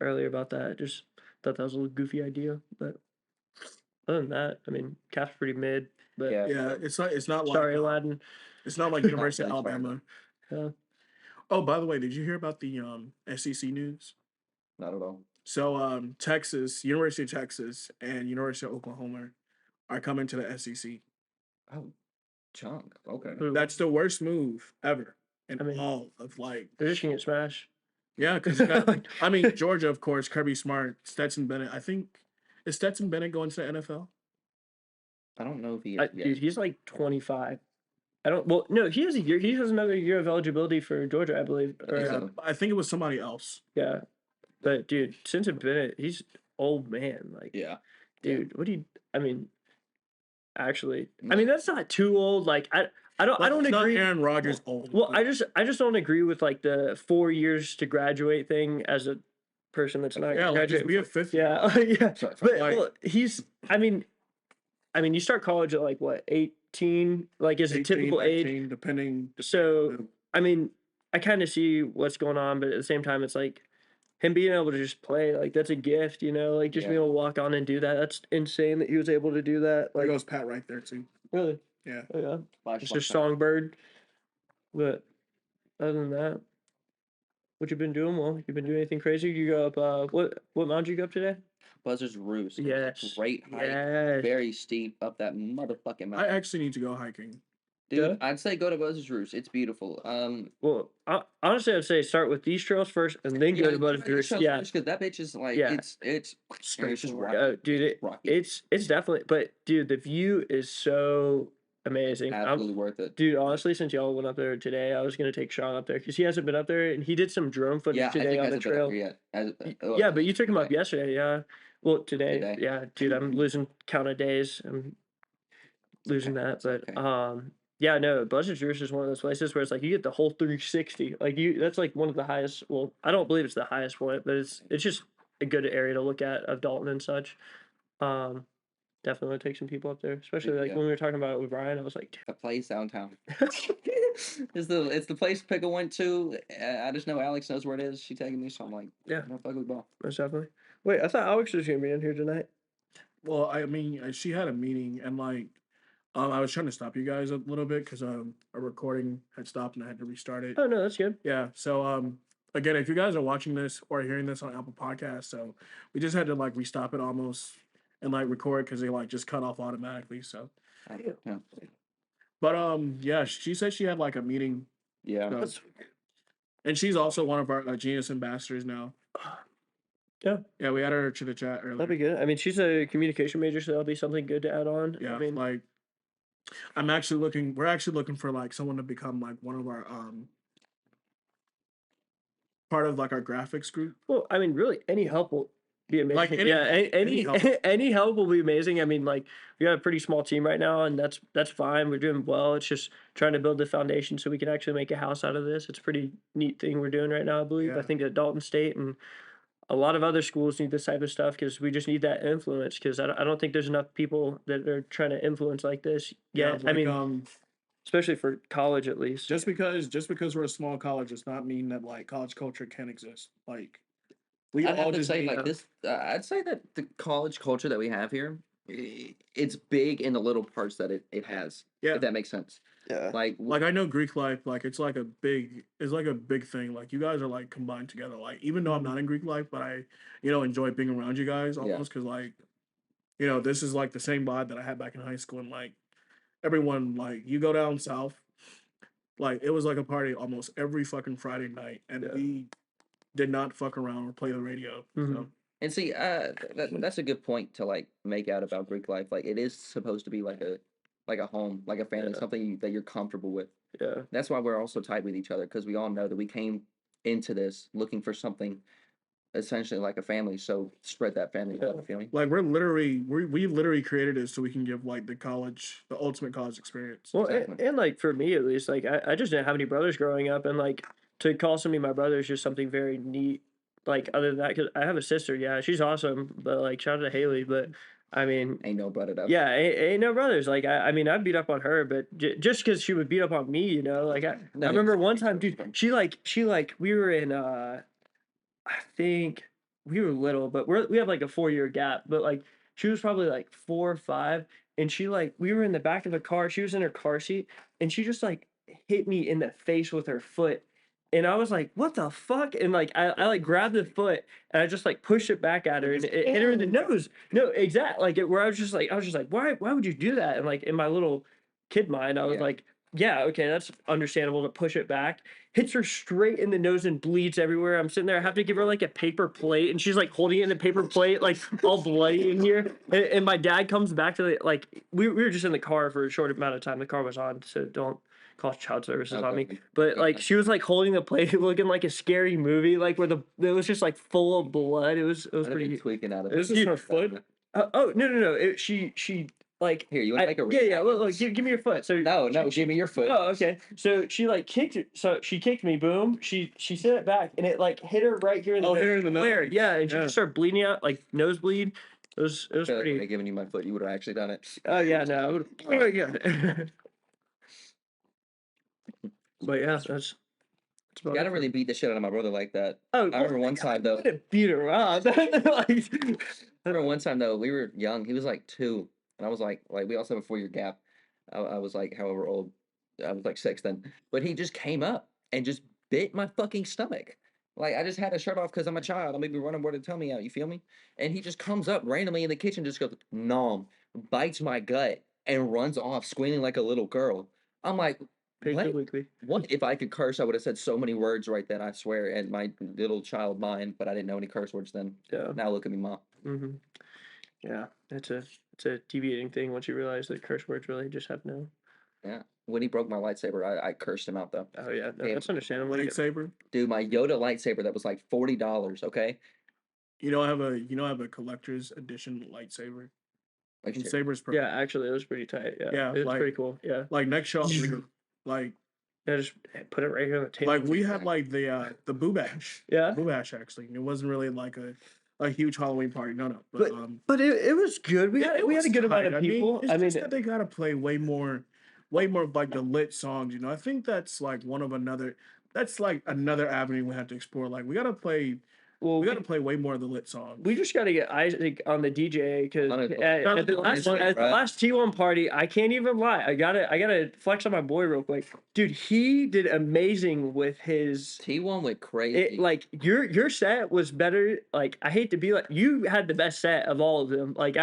earlier about that. Just thought that was a little goofy idea, but other than that, I mean, calf's pretty mid. But Yeah. Yeah, it's not like sorry, Aladdin. it's not like University of Thanks, man. Alabama. Yeah. Oh, by the way, did you hear about the SEC news? Not at all. So Texas, University of Texas, and University of Oklahoma are coming to the SEC. Oh, chunk. Okay. Ooh, That's the worst move ever in I mean- all of like. they're just gonna get smashed. Yeah, because I mean Georgia, of course, Kirby Smart, Stetson Bennett. I think is Stetson Bennett going to the NFL? I don't know if he Dude, he's like 25. I don't. Well, no, he has a year. He has another year of eligibility for Georgia, I believe. Or, Yeah, I think it was somebody else. yeah, but dude, Stetson Bennett, he's old man. Like, Yeah. dude, what do you? I mean, actually, I mean that's not too old. Like, I don't It's not agree. Aaron Rodgers old. Well, I just don't agree with like the 4 years to graduate thing as a person that's not yeah, like just graduating. be a fifth. Yeah, yeah. Sorry, But like- well, he's. I mean, you start college at like what 18? Like is a 18, typical 19, age. depending. So I mean, I kind of see what's going on, but at the same time, it's like him being able to just play, like that's a gift, you know, like just Yeah. being able to walk on and do that. That's insane that he was able to do that. There Like, goes Pat right there too. really, Yeah. oh, yeah, Flash just a like that. songbird. But other than that, what you been doing? Well, you been doing anything crazy? You go up? What mountain did you go up today? Buzzard's Roost. It's a Yes. Great hike. Yes. Very steep up that motherfucking I mountain. actually need to go hiking. Dude, Yeah. I'd say go to Buzzard's Roost. It's beautiful. Well, honestly, I'd say start with these trails first, and then go to Buzzard's. Yeah, because that bitch is like Yeah. it's Straight it's just forward. rocky. dude, rocky. it's definitely. But dude, the view is so amazing. Absolutely worth it. Dude, honestly, since y'all went up there today, I was gonna take Sean up there because he hasn't been up there, and he did some drone footage Yeah, I today think on I the said that trail. yet. Yeah, but you took him up today. yesterday. Yeah, well, today. Today. Yeah, dude, I'm losing count of days. I'm losing that, but okay. yeah, no, Buzzard's Roost is one of those places where it's like you get the whole 360. Like that's like one of the highest. Well, I don't believe it's the highest point, but it's just a good area to look at of Dalton and such. Definitely want to take some people up there, especially like Yeah. when we were talking about it with Ryan. I was like, The place downtown. It's the place Pickle went to. I just know Alex knows where it is. She taking me, so I'm like, Yeah. no ugly ball. most definitely. Wait, I thought Alex was gonna be in here tonight. Well, I mean, she had a meeting and like, I was trying to stop you guys a little bit because a recording had stopped and I had to restart it. Oh no, that's good. Yeah. So again, if you guys are watching this or hearing this on Apple Podcasts, so we just had to like restop it almost and like record because they like just cut off automatically. So, Yeah. but yeah, she said she had like a meeting, Yeah. so- and she's also one of our Genius ambassadors now. Yeah. Yeah, we added her to the chat earlier. That'd be good. I mean, she's a communication major, so that'll be something good to add on. Yeah, I mean, like we're actually looking for like someone to become like one of our part of like our graphics group. well, I mean, really, any help will be amazing. Like, any yeah, help, any help. any help will be amazing. I mean, like we got a pretty small team right now, and that's fine. We're doing well. It's just trying to build the foundation so we can actually make a house out of this. It's a pretty neat thing we're doing right now. I believe. Yeah. I think that Dalton State and a lot of other schools need this type of stuff because we just need that influence. Because I don't think there's enough people that are trying to influence like this yet. Yeah, I mean, like, especially for college at least. just because we're a small college does not mean that like college culture can exist. Like we I'd all have to just say need- like this. I'd say that the college culture that we have here, it's big in the little parts that it has. Yeah. If that makes sense. Yeah. Like I know Greek life, like it's like a big thing. Like you guys are like combined together. Like even though I'm not in Greek life, but I, enjoy being around you guys almost because like, this is like the same vibe that I had back in high school and like everyone like you go down south, like it was like a party almost every fucking Friday night and Yeah. we did not fuck around or play the radio. So Mhm. And see, that's a good point to like make out about Greek life. Like it is supposed to be like a home, like a family, Yeah. something that you're comfortable with. Yeah. That's why we're also tied with each other because we all know that we came into this looking for something essentially like a family. So spread that family love, feel me? like we literally created it so we can give like the ultimate college experience. Well, Exactly. and like for me at least, like I just didn't have any brothers growing up, and like to call somebody my brother is just something very neat. Like other than that, because I have a sister, yeah, she's awesome, but like shout out to Haley, but I mean, Ain't no brother up. yeah, ain't no brothers. Like I mean, I'd beat up on her, but just because she would beat up on me, like I No, remember one it's time, true. dude, she we were in I think we were little, but we have like a 4 year gap, but like she was probably like 4 or 5, and she we were in the back of the car, she was in her car seat, and she just like hit me in the face with her foot. And I was like, what the fuck? And like I like grabbed the foot and I just like pushed it back at her and it hit her in the nose. No, exact like where I was just like, why would you do that? And like in my little kid mind, I was Yeah. like, yeah, okay, that's understandable to push it back. Hits her straight in the nose and bleeds everywhere. I'm sitting there, I have to give her like a paper plate, and she's like holding it in the paper plate, like all bloody in here. And my dad comes back to the like we were just in the car for a short amount of time. The car was on, so don't call child services on me. Okay. But like she was like holding the plate, looking like a scary movie, like where it was just like full of blood. It was I'd have been pretty. tweaking out of Is it. this her foot? Oh no! She like Here, you want to make a yeah. Look, give me your foot. So No, give me your foot. oh, okay. So she like kicked it. So she kicked me. Boom. She sent it back, and it like hit her right here in the Oh, hit her in the nose. Where? Yeah, and she Yeah. just started bleeding out, like nosebleed. It was I feel like when pretty. they given you my foot, you would have actually done it. Oh yeah, no. I would've- oh yeah. But yeah, that's about You it gotta for- really beat the shit out of my brother like that. Oh, I remember one time though. I didn't beat her up. Like, I remember one time though, we were young. He was like 2, and I was like we also have a 4-year gap. I was like however old. I was like 6 then. But he just came up and just bit my fucking stomach. Like I just had a shirt off because I'm a child. I may be running board to tell me out. You feel me? And he just comes up randomly in the kitchen, just goes nom, bites my gut, and runs off squealing like a little girl. I'm like, Picture what? weekly. What if I could curse? I would have said so many words right then. I swear, in my little child mind, but I didn't know any curse words then. Yeah. Now look at me, mom. Mm-hmm. Yeah, it's a deviating thing once you realize that curse words really just have no. Yeah. When he broke my lightsaber, I cursed him out though. Oh yeah, no, Damn. that's understandable. Lightsaber. Dude, my Yoda lightsaber that was like $40. Okay. I have a collector's edition lightsaber. Like, And shit. Saber's Yeah, actually, it was pretty tight. Yeah, Yeah, it was like- pretty cool. Yeah, like next shot, like yeah, just put it right here on the table. we had like the Boo Bash. Yeah. Boo Bash actually. It wasn't really like a huge Halloween party. No. But But it was good. We had was a good amount tight. of people. It's just that they gotta play way more of like the lit songs. I think that's like that's like another avenue we have to explore. Like we gotta play way more of the lit songs. we just got to get Isaac on the DJ because On his- at the Right. last T1 party, I can't even lie. I gotta flex on my boy real quick, dude. He did amazing with his. T1 went crazy. Like your set was better. Like I hate to be like you had the best set of all of them. Like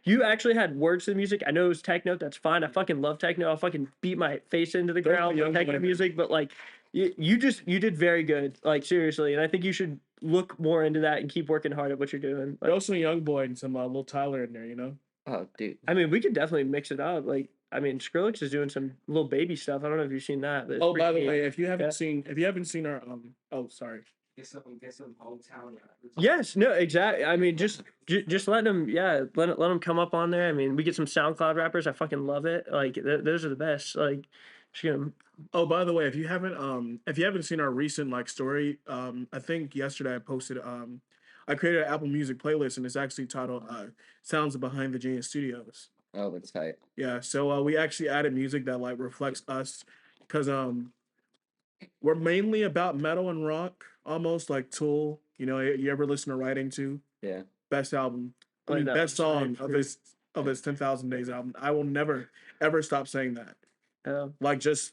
you actually had words to the music. I know it was techno. That's fine. I fucking love techno. I'll fucking beat my face into the Those are ground young with techno women. music. But like you did very good. Like seriously, and I think you should look more into that and keep working hard at what you're doing. But also Young Boy and some little Tyler in there. Oh, dude. I mean, we could definitely mix it up. Like, I mean, Skrillex is doing some little baby stuff. I don't know if you've seen that. But it's Oh, by pretty the way, neat. if you haven't seen our oh sorry. Get some hometown rappers. Yes, no, exactly. I mean, just let them, let them come up on there. I mean, we get some SoundCloud rappers. I fucking love it. Like, those are the best. Like, just get 'em- Oh, by the way, if you haven't seen our recent like story, I think yesterday I posted I created an Apple Music playlist and it's actually titled Sounds Behind the Genius Studios. Oh, that's tight. Yeah, so we actually added music that like reflects us because we're mainly about metal and rock, almost like Tool. You ever listen to Writing To? Yeah. Best album. I Like mean, that best one, song right? of his 10,000 Days album. I will never ever stop saying that. Like just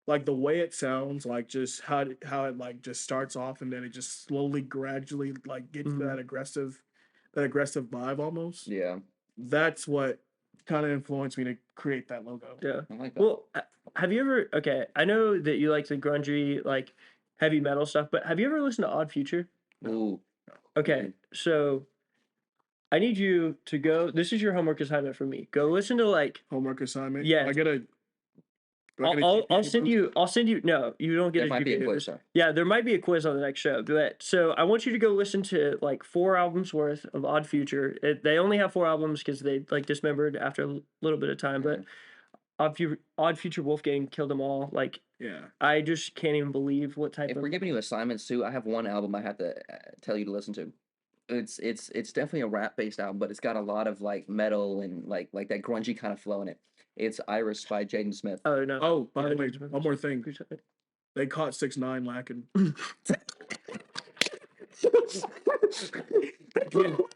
like the way it sounds, like just how it like just starts off and then it just slowly, gradually like gets to that aggressive vibe almost. Yeah. That's what kind of influenced me to create that logo. yeah. I like that. Well, have you ever, okay, I know that you like the grungy, like, heavy metal stuff, but have you ever listened to Odd Future? Ooh. Okay, so I need you to go, this is your homework assignment for me. Go listen to, like, Homework assignment. Yeah. I'll send you. No, you don't get There a might be a GPA. quiz, though. Yeah, there might be a quiz on the next show. But so I want you to go listen to like 4 albums worth of Odd Future. They only have 4 albums because they like dismembered after a little bit of time. But Odd Future Wolfgang killed them all. Like Yeah. I just can't even believe what type If of. we're giving you assignments too, I have one album I have to tell you to listen to. It's definitely a rap based album, but it's got a lot of like metal and like that grungy kind of flow in it. It's Iris by Jaden Smith. Oh no. Oh, by the Yeah, way, it's- one more thing. They caught 6ix9ine lacking.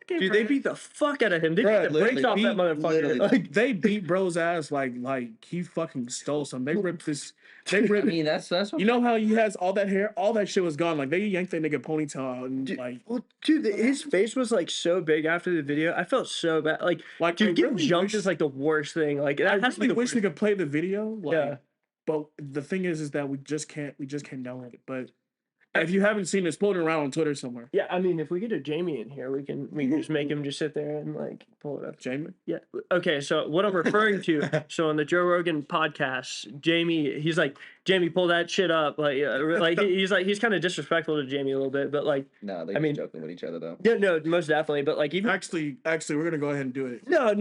Dude, they beat the fuck out of him. They Bruh, beat the brakes off that motherfucker. Like, They beat bro's ass like he fucking stole some. They ripped this. They ripped. I mean, that's what You know how he has all that hair? All that shit was gone. Like they yanked that nigga ponytail out and his face was like so big after the video. I felt so bad. Like I dude, getting really jumped wish- is like the worst thing. Like I that has to be really the wish worst. we could play the video. Like, Yeah. But the thing is that we just can't download it. But if you haven't seen it, it's floating around on Twitter somewhere. Yeah, I mean, if we get a Jamie in here, we can just make him just sit there and like pull it up. Jamie. Yeah. Okay. So what I'm referring to, so on the Joe Rogan podcast, Jamie, he's like, Jamie, pull that shit up. Like he's kind of disrespectful to Jamie a little bit, but like, No, they're I mean- joking with each other though. yeah, no, most definitely. But like, even Actually, we're gonna go ahead and do it. no.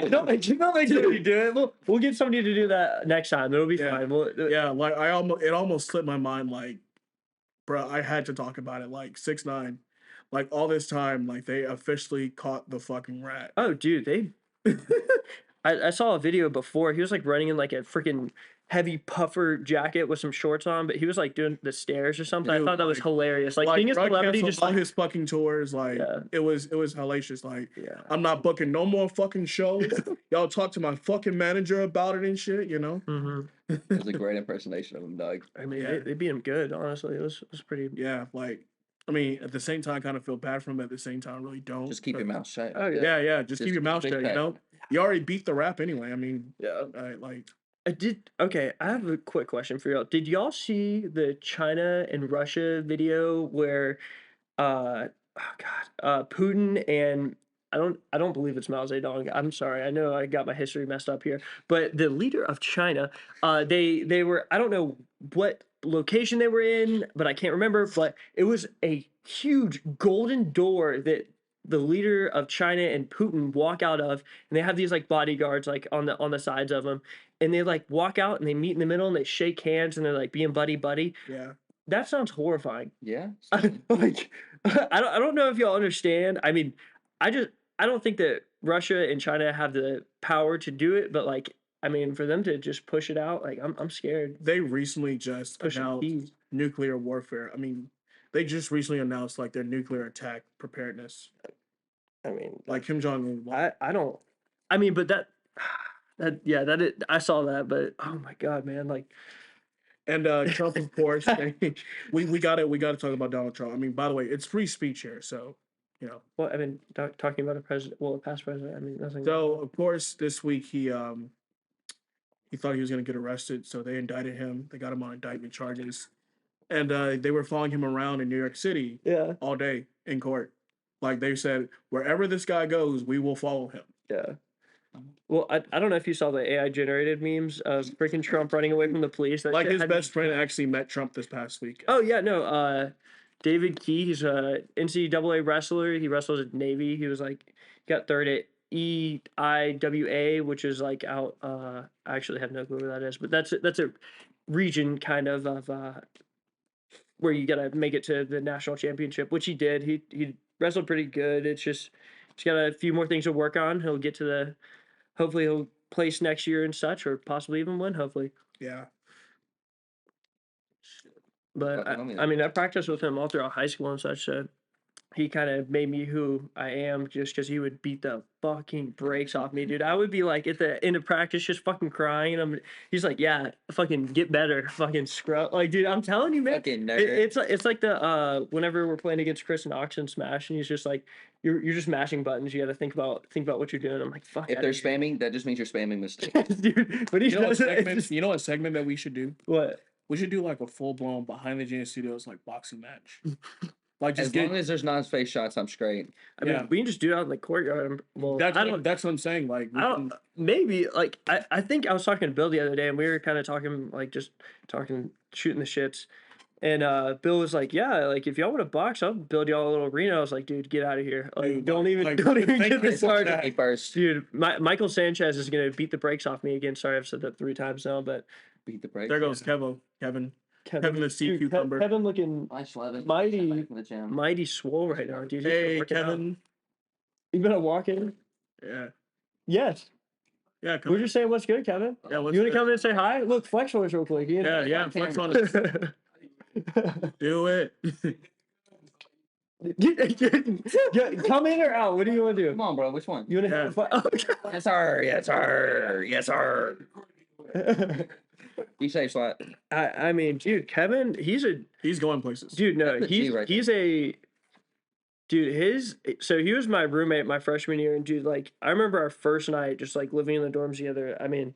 Don't make Jamie do it. We'll get somebody to do that next time. It'll be Yeah. fine. Yeah, like it almost slipped my mind. Like, bro, I had to talk about it. Like 6ix9ine, like all this time, like they officially caught the fucking rat. Oh, dude, they. I saw a video before. He was like running in like a freaking heavy puffer jacket with some shorts on, but he was like doing the stairs or something. I Dude, thought that was like- hilarious. Like being a bro celebrity, canceled just all like, his fucking tours. Like Yeah. it was hellacious. Like yeah. I'm not booking no more fucking shows. Y'all talk to my fucking manager about it and shit. You know. Mm-hmm. It was a great impersonation of him, dog. I mean, Yeah. they beat him good. Honestly, it was pretty. Yeah, like I mean, at the same time, I kind of feel bad for him. At the same time, really don't. Just keep your mouth shut. Oh yeah. Yeah, just keep Just your mouth big shut. You fat- know, you already beat the rap anyway. I mean, Yeah. like I did. Okay, I have a quick question for y'all. Did y'all see the China and Russia video where, Putin and I don't believe it's Mao Zedong. I'm sorry. I know I got my history messed up here, but the leader of China, they were, I don't know what location they were in, but I can't remember. But it was a huge golden door that the leader of China and Putin walk out of, and they have these like bodyguards like on the sides of them, and they like walk out and they meet in the middle and they shake hands and they're like being buddy. yeah. That sounds horrifying. Yeah. Like I don't know if y'all understand. I mean, I don't think that Russia and China have the power to do it, but like I mean, for them to just push it out, like I'm scared. They recently just Push the announced keys. nuclear warfare. I mean, they just recently announced like their nuclear attack preparedness. I mean, Like Kim Jong Un. I don't. I mean, but I saw that, but oh my god, man, like And Trump, of course. we got to talk about Donald Trump. I mean, by the way, it's free speech here, so you know. well, I mean, talking about a president, well, a past president. I mean, nothing. So of course, this week he thought he was gonna get arrested, so they indicted him. They got him on indictment charges, and they were following him around in New York City Yeah, all day in court. Like they said, wherever this guy goes, we will follow him. yeah. Well, I don't know if you saw the AI generated memes of freaking Trump running away from the police. That Like shit his had me- best friend actually met Trump this past week. Oh yeah, no. David Key, he's a NCAA wrestler. He wrestles at Navy. He was like got third at EIWA, which is like out. I actually have no clue where that is, but that's a region kind of where you gotta make it to the national championship, which he did. He wrestled pretty good. It's just he's got a few more things to work on. He'll get to the. Hopefully he'll place next year and such, or possibly even win. Hopefully. Yeah. But Fucking homie. I mean, I practiced with him all throughout high school and such. So he kind of made me who I am just because he would beat the fucking brakes off me, dude. I would be like at the end of practice just fucking crying. And he's like, yeah, fucking get better, fucking scrub. Like, dude, I'm telling you, man. Fucking nerd. It's like the whenever we're playing against Chris and Ox in Smash, and he's just like, you're just mashing buttons. You got to think about what you're doing. I'm like, fuck. If outta they're here. spamming, that just means you're spamming mistakes. dude, but he's You know what doesn't. segment? You know what segment that we should do? What? We should do like a full blown behind the Genius Studios like boxing match. Like just As get. long as there's non-face shots, I'm straight. I mean, Yeah. we can just do it out in the courtyard. Well, That's I what, don't. that's what I'm saying. Like we I don't. can- Maybe like I think I was talking to Bill the other day, and we were kind of talking like just talking, shooting the shits. And Bill was like, "Yeah, like if y'all want to box, I'll build y'all a little arena." I was like, "Dude, get out of here! Like, Dude, don't even like, don't even thank get you this for started." that. Hey, first, Dude, Michael Sanchez is gonna beat the brakes off me again. Sorry, I've said that 3 times now, but beat the brakes. there goes Kevin. Kevin the sea dude, cucumber. Kevin looking I love it. Mighty- Back from the gym. mighty swole right now, dude. He's been Hey working out. Kevin. You been walking? Yeah. Yes. Yeah. Come We're just saying what's good, Kevin. Yeah. What's You want to good? come in and say hi? Look, flex for us real quick. Yeah. Flex on it. Do it. Come in or out? What do you want to do? Come on, bro. Which one? You want to have a fight? Yes, sir. Yes, sir. Yes, sir. Be safe, Slot. I mean, dude, Kevin, He's going places. dude. No, That's the G right he's a dude. So he was my roommate my freshman year, and dude, like I remember our first night just like living in the dorms together. I mean,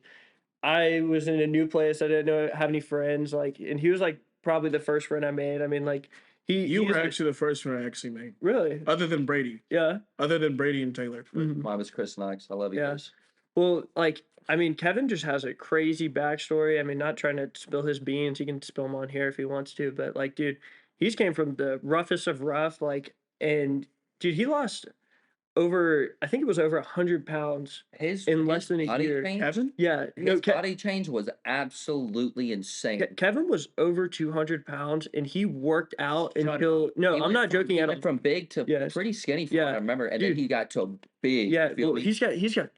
I was in a new place. I didn't have any friends. Like, and he was like probably the first friend I made. I mean, like You he's were actually the first one I actually made, really, other than Brady. yeah. Other than Brady and Taylor. Mhm. Mine was Chris Knox. I love you. Yeah. Chris. Well, like, I mean, Kevin just has a crazy backstory. I mean, not trying to spill his beans. He can spill them on here if he wants to. But, like, dude, he's came from the roughest of rough. Like, and, dude, he lost I think it was over 100 pounds in less than a body year. change- Kevin? Yeah. His body change was absolutely insane. Kevin was over 200 pounds and he worked out Shut until, no, He I'm went not from- joking he at went all. from big to Yes. pretty skinny. Yeah. I remember, and Dude. then he got to big. Yeah. you feel Well, me? he's got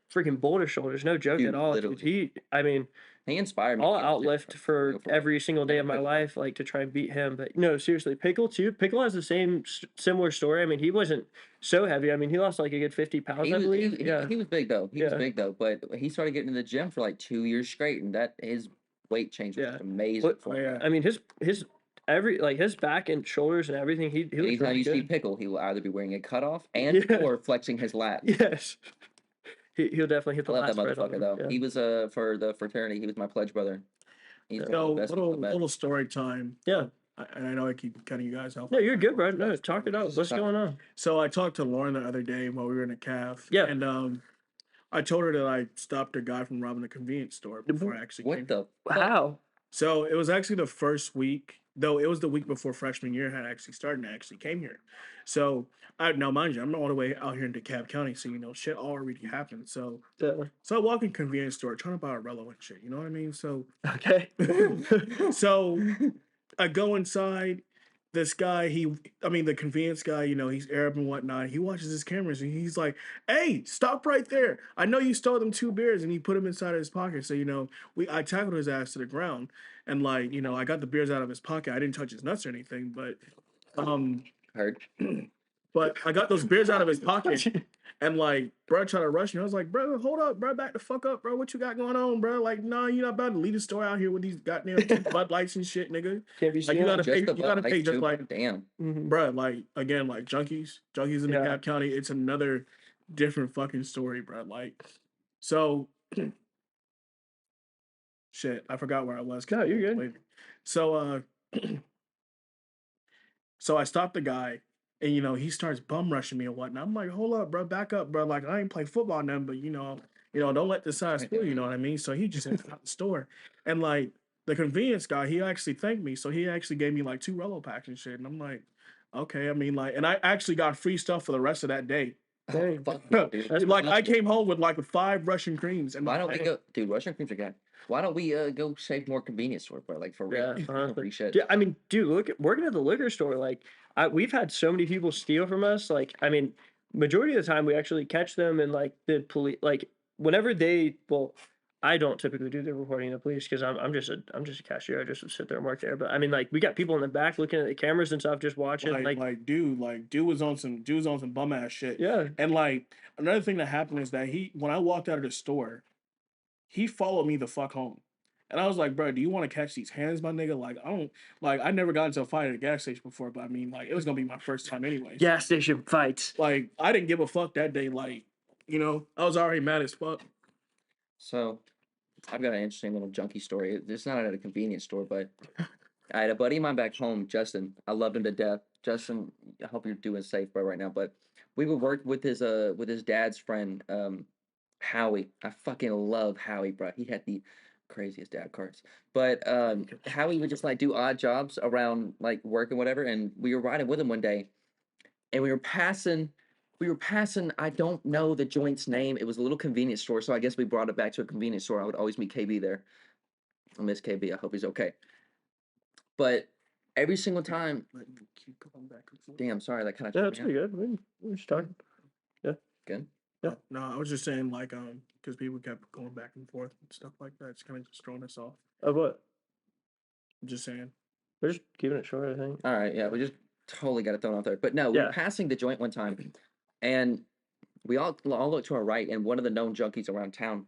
freaking boulder shoulders. No joke Dude, at all. Dude. literally. I mean, He inspired me. I'll to get in the gym, outlift bro. for Go it. every single day of my Pickle. life, like to try and beat him. But no, seriously, Pickle too. Pickle has the same similar story. I mean, he wasn't so heavy. I mean, he lost like a good 50 pounds, He I was, believe. he, Yeah. he was big though. He was Yeah. big though, but he started getting in the gym for like 2 years straight, and that his weight change was Yeah. amazing. But- for him. yeah. I mean, his his back and shoulders and everything. He looks Anytime really you see good. Pickle, he will either be wearing a cutoff and Yeah. or flexing his lat. Yes. He'll definitely hit I the love that last spread on motherfucker him. though. Yeah. He was for the fraternity. He was my pledge brother. He's one of So the best little people I've met. little story time. Yeah. And I know I keep cutting you guys off. No, you're good, bro. No, talk it out. What's going on? So I talked to Lauren the other day while we were in a calf. Yeah. And I told her that I stopped a guy from robbing a convenience store before I actually came. What the? How? So it was actually the first week, though it was the week before freshman year had actually started and I actually came here. So now mind you, I'm all the way out here in DeKalb County, so shit already happened. So Yeah. I walk in convenience store trying to buy a Rello and shit, you know what I mean? So Okay. so I go inside. This guy, the convenience guy, he's Arab and whatnot. He watches his cameras and he's like, "Hey, stop right there! I know you stole them 2 beers," and he put them inside of his pocket. So I tackled his ass to the ground, and I got the beers out of his pocket. I didn't touch his nuts or anything, but Heard. but I got those beers out of his pocket, and bro tried to rush me. I was like, "Bro, hold up, bro, back the fuck up, bro. What you got going on, bro? Like, nah, you're not about to leave the store out here with these goddamn Bud Lights and shit, nigga. Can't be Like, you seen. gotta pay, Just the you gotta Bud pay Lights, just too? like, Damn. Mhm. bro, again, junkies in Yeah. DeKalb County. It's another different fucking story, bro. So, shit, I forgot where I was. No, you're good. So, so I stopped the guy, and he starts bum rushing me and whatnot. I'm like, hold up, bro, back up, bro. Like, I ain't play football now, but don't let the size fool you. You know what I mean? So he just went out the store, and the convenience guy, he actually thanked me. So he actually gave me 2 Rello packs and shit. And I'm like, okay. I mean, and I actually got free stuff for the rest of that day. Dang. Fuck you, dude. That's I came home with 5 Russian creams. And Why don't we go, dude? Russian creams are good. Why don't we go save more convenience store, bro? Like for real, Yeah, for honestly. free shit. Yeah, I mean, dude, look at working at the liquor store. We've had so many people steal from us. I mean, majority of the time we actually catch them, and the police, whenever I don't typically do the reporting to the police because I'm just a cashier. I just sit there and work there. But I mean, we got people in the back looking at the cameras and stuff, just watching. Dude was on some bum ass shit. Yeah, And another thing that happened is that when I walked out of the store, he followed me the fuck home. And I was like, bro, do you want to catch these hands, my nigga? I never got into a fight at a gas station before, but I mean, it was gonna be my first time anyway. gas station fights. I didn't give a fuck that day. I was already mad as fuck. So, I've got an interesting little junkie story. It's not at a convenience store, but I had a buddy of mine back home, Justin. I loved him to death. Justin, I hope you're doing safe, bro, right now. But we would work with his dad's friend, Howie. I fucking love Howie, bro. He had the craziest dad cards. But Howie would just do odd jobs around work and whatever. And we were riding with him one day, and we were passing. I don't know the joint's name. It was a little convenience store, so I guess we brought it back to a convenience store. I would always meet KB there. I miss KB. I hope he's okay. But every single time, damn, sorry, that kind of. Yeah, that's pretty good. We're just talking. Good. Yeah. No, I was just saying because people kept going back and forth and stuff like that. It's kind of just throwing us off. Of what? I'm just saying. We're just keeping it short, I think. All right, yeah, we just totally got it thrown off there. But no, we were Yeah. passing the joint one time, and we all looked to our right, and one of the known junkies around town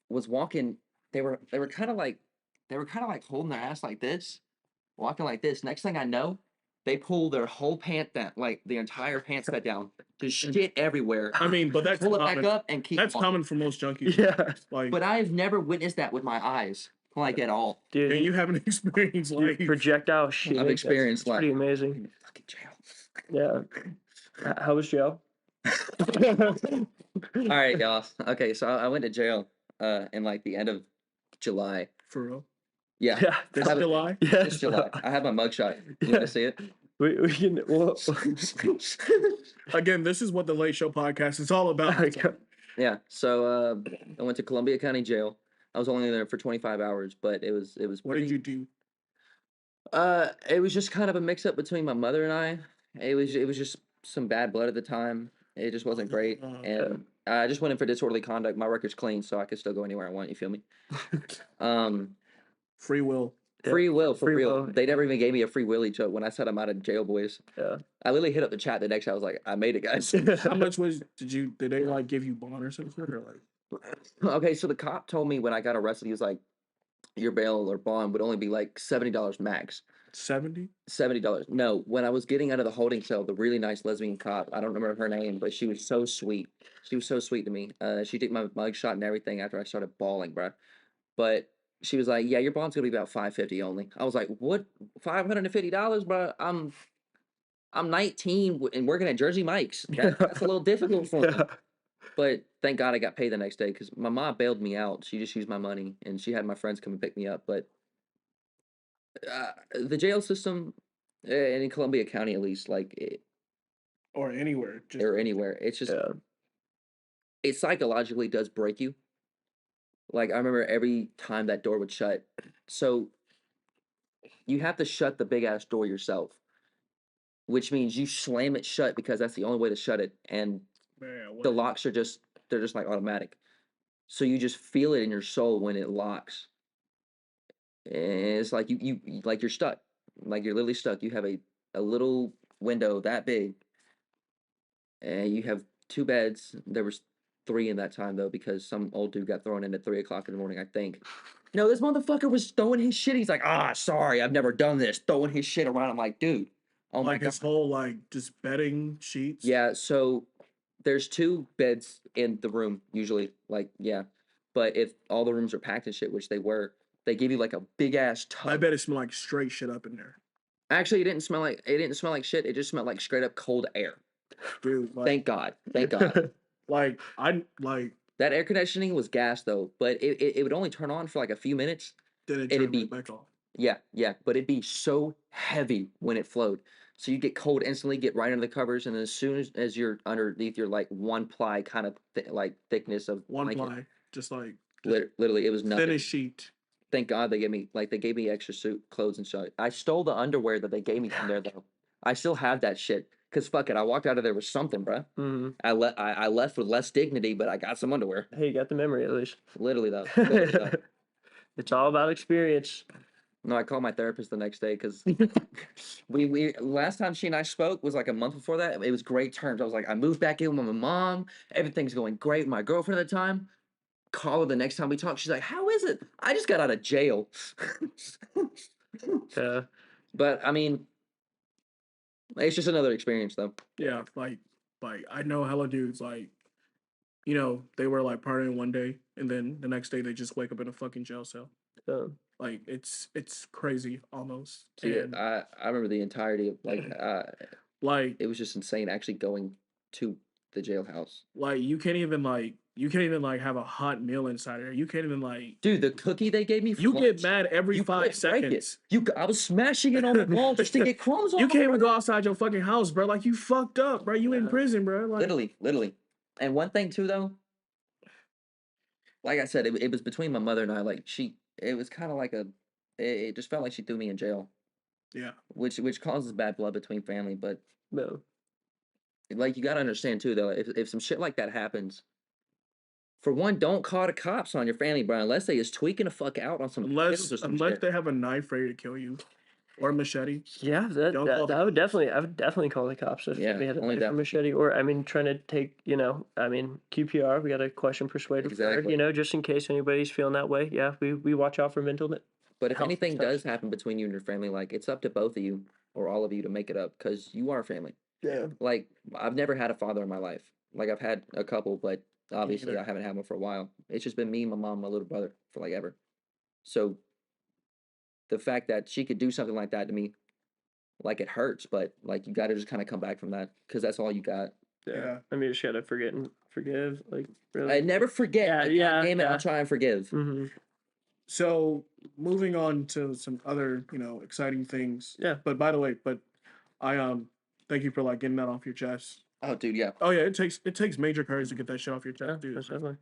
was walking. They were kind of like holding their ass like this, walking like this. Next thing I know, they pull their whole pant down, like the entire pants cut down, just shit everywhere. I mean, but that's Pull it common. back up and keep. That's walking. common for most junkies. Yeah. Like, But I've never witnessed that with my eyes, like at all. Dude, and you haven't experienced like projectile shit. I've experienced It's like pretty amazing. fucking jail. Yeah. How was jail? All right, y'all. Okay, so I went to jail in like the end of July. for real. Yeah, Yeah. This I have it- July. Yeah. this July. I have my mugshot. You want to see it? We can. Well, Again, this is what the Late Show podcast is all about. Yeah. So I went to Columbia County Jail. I was only there for 25 hours, but it was What did you do? It was just kind of a mix up between my mother and I. It was just some bad blood at the time. It just wasn't great, and I just went in for disorderly conduct. My record's clean, so I could still go anywhere I want. You feel me? Free will. Free will for Free real. will. They never even gave me a free willy joke when I said I'm out of jail, boys. Yeah. I literally hit up the chat the next day. I was like, I made it, guys. How much did they like give you bond or something or like? Okay, so the cop told me when I got arrested, he was like, your bail or bond would only be like $70 max. 70? $70. No, when I was getting out of the holding cell, the really nice lesbian cop, I don't remember her name, but she was so sweet. She was so sweet to me. She took my mug shot and everything after I started bawling, bro. But she was like, "Yeah, your bond's gonna be about $550 only." I was like, "What? $550, bro? I'm 19 and working at Jersey Mike's. That's a little difficult for me." Yeah. But thank God I got paid the next day because my mom bailed me out. She just used my money and she had my friends come and pick me up. But the jail system in Columbia County, at least, Or anywhere. Just or anywhere, it's just Yeah. it psychologically does break you. Like I remember every time that door would shut, so you have to shut the big ass door yourself, which means you slam it shut because that's the only way to shut it, and man, the locks are they're just like automatic. So you just feel it in your soul when it locks. And it's like you like you're stuck. Like you're literally stuck. You have a little window that big. And you have 2 beds. There was 3 in that time though, because some old dude got thrown in at 3 o'clock in the morning, I think. No, this motherfucker was throwing his shit. He's like, sorry, I've never done this. Throwing his shit around. I'm like, dude. Oh my like God. his whole like just bedding sheets. Yeah, so there's 2 beds in the room usually, like yeah. But if all the rooms are packed and shit, which they were, they give you like a big ass tub. I bet it smelled like straight shit up in there. Actually, it didn't smell like shit. It just smelled like straight up cold air. Dude, like, Thank God. Thank God. like I like That air conditioning was gas though, but it would only turn on for like a few minutes. did it It'd turn be- right back off. Yeah, but it'd be so heavy when it flowed. So you get cold instantly, get right under the covers, and as soon as you're underneath your like 1 ply kind of thickness of One blanket, ply. Just like literally it was nothing. thinnest sheet. Thank God they gave me extra suit clothes and shit. I stole the underwear that they gave me from there though. I still have that shit. Cause fuck it, I walked out of there with something, bruh. Hmm. I left with less dignity, but I got some underwear. Hey, you got the memory at least. Literally though. Literally, though. It's all about experience. No, I called my therapist the next day because we last time she and I spoke was like a month before that. It was great terms. I was like, I moved back in with my mom. Everything's going great with my girlfriend at the time. Call her the next time we talk. She's like, how is it? I just got out of jail. Yeah. But I mean, it's just another experience though. Yeah, like I know hella dudes like, you know, they were like partying one day and then the next day they just wake up in a fucking jail cell. Like it's crazy almost. See, And, I remember the entirety of like it was just insane actually going to the jailhouse. like you can't even like have a hot meal inside there. You can't even like Dude, the cookie they gave me. For you lunch, get mad every you 5 couldn't break it. seconds. I was smashing it on the wall just to get crumbs on. You can't even go outside your fucking house, bro. Like you fucked up, bro. You in Yeah. prison, bro. Like Literally. And one thing too, though, like I said, it was between my mother and I. Like it was kind of like it just felt like she threw me in jail, yeah. which causes bad blood between family. But No. like you gotta understand too, though, if some shit like that happens, for one, don't call the cops on your family, bro, unless they is tweaking the fuck out on some pills or some Unless shit. they have a knife ready to kill you. or machete. Yeah, Don't call the I would definitely call the cops if Yeah, we had a only knife or that. machete, or I mean, trying to take, QPR. We got to question, persuade, refer. Exactly. Just in case anybody's feeling that way. Yeah, we watch out for mental. But if health and anything such. does happen between you and your family, like it's up to both of you or all of you to make it up because you are family. Yeah. Like I've never had a father in my life. Like I've had a couple, but obviously either. I haven't had one for a while. It's just been me, my mom, my little brother for like ever. So the fact that she could do something like that to me, like it hurts, but like you got to just kind of come back from that because that's all you got. Yeah. I mean, you just gotta forget and forgive. Like, I really. never forget. Yeah, Like, yeah, God damn it, yeah. I'll try and forgive. Mm-hmm. So moving on to some other, exciting things. Yeah. But by the way, I thank you for like getting that off your chest. Oh, dude, yeah. Oh yeah, it takes major courage to get that shit off your chest, Yeah, dude. most definitely.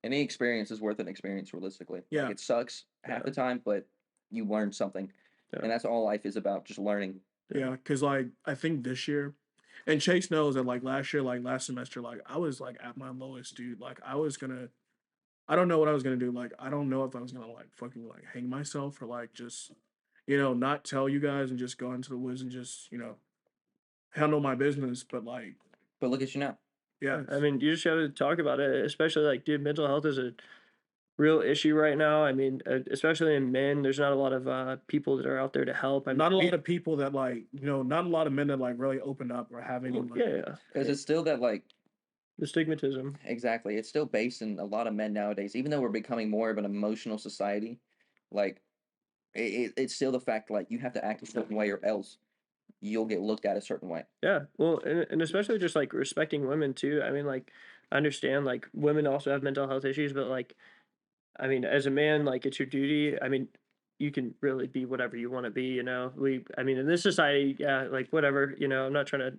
Any experience is worth an experience, realistically. Yeah. Like, it sucks half Yeah. the time, but you learn something. Yeah. And that's all life is about, just learning. Yeah, because like I think this year, and Chase knows that like last year, like last semester, like I was like at my lowest, dude. Like I don't know what I was gonna do. Like I don't know if I was gonna like fucking like hang myself or like just, not tell you guys and just go into the woods and just, handle my business. But like, But look at you now. yeah, I mean, you just gotta talk about it, especially like, dude, mental health is a real issue right now. I mean, especially in men, there's not a lot of people that are out there to help. I mean, not a lot of people that like, not a lot of men that like really open up or have any. Like, yeah, Because it's still that, like, the stigmatism. exactly. It's still based in a lot of men nowadays, even though we're becoming more of an emotional society. Like, it's still the fact, like, you have to act a certain way or else you'll get looked at a certain way. Yeah, well, and especially just like respecting women too. I mean, like, I understand like women also have mental health issues, but like, I mean, as a man, like, it's your duty. I mean, you can really be whatever you want to be. I mean, in this society, yeah, like whatever. I'm not trying to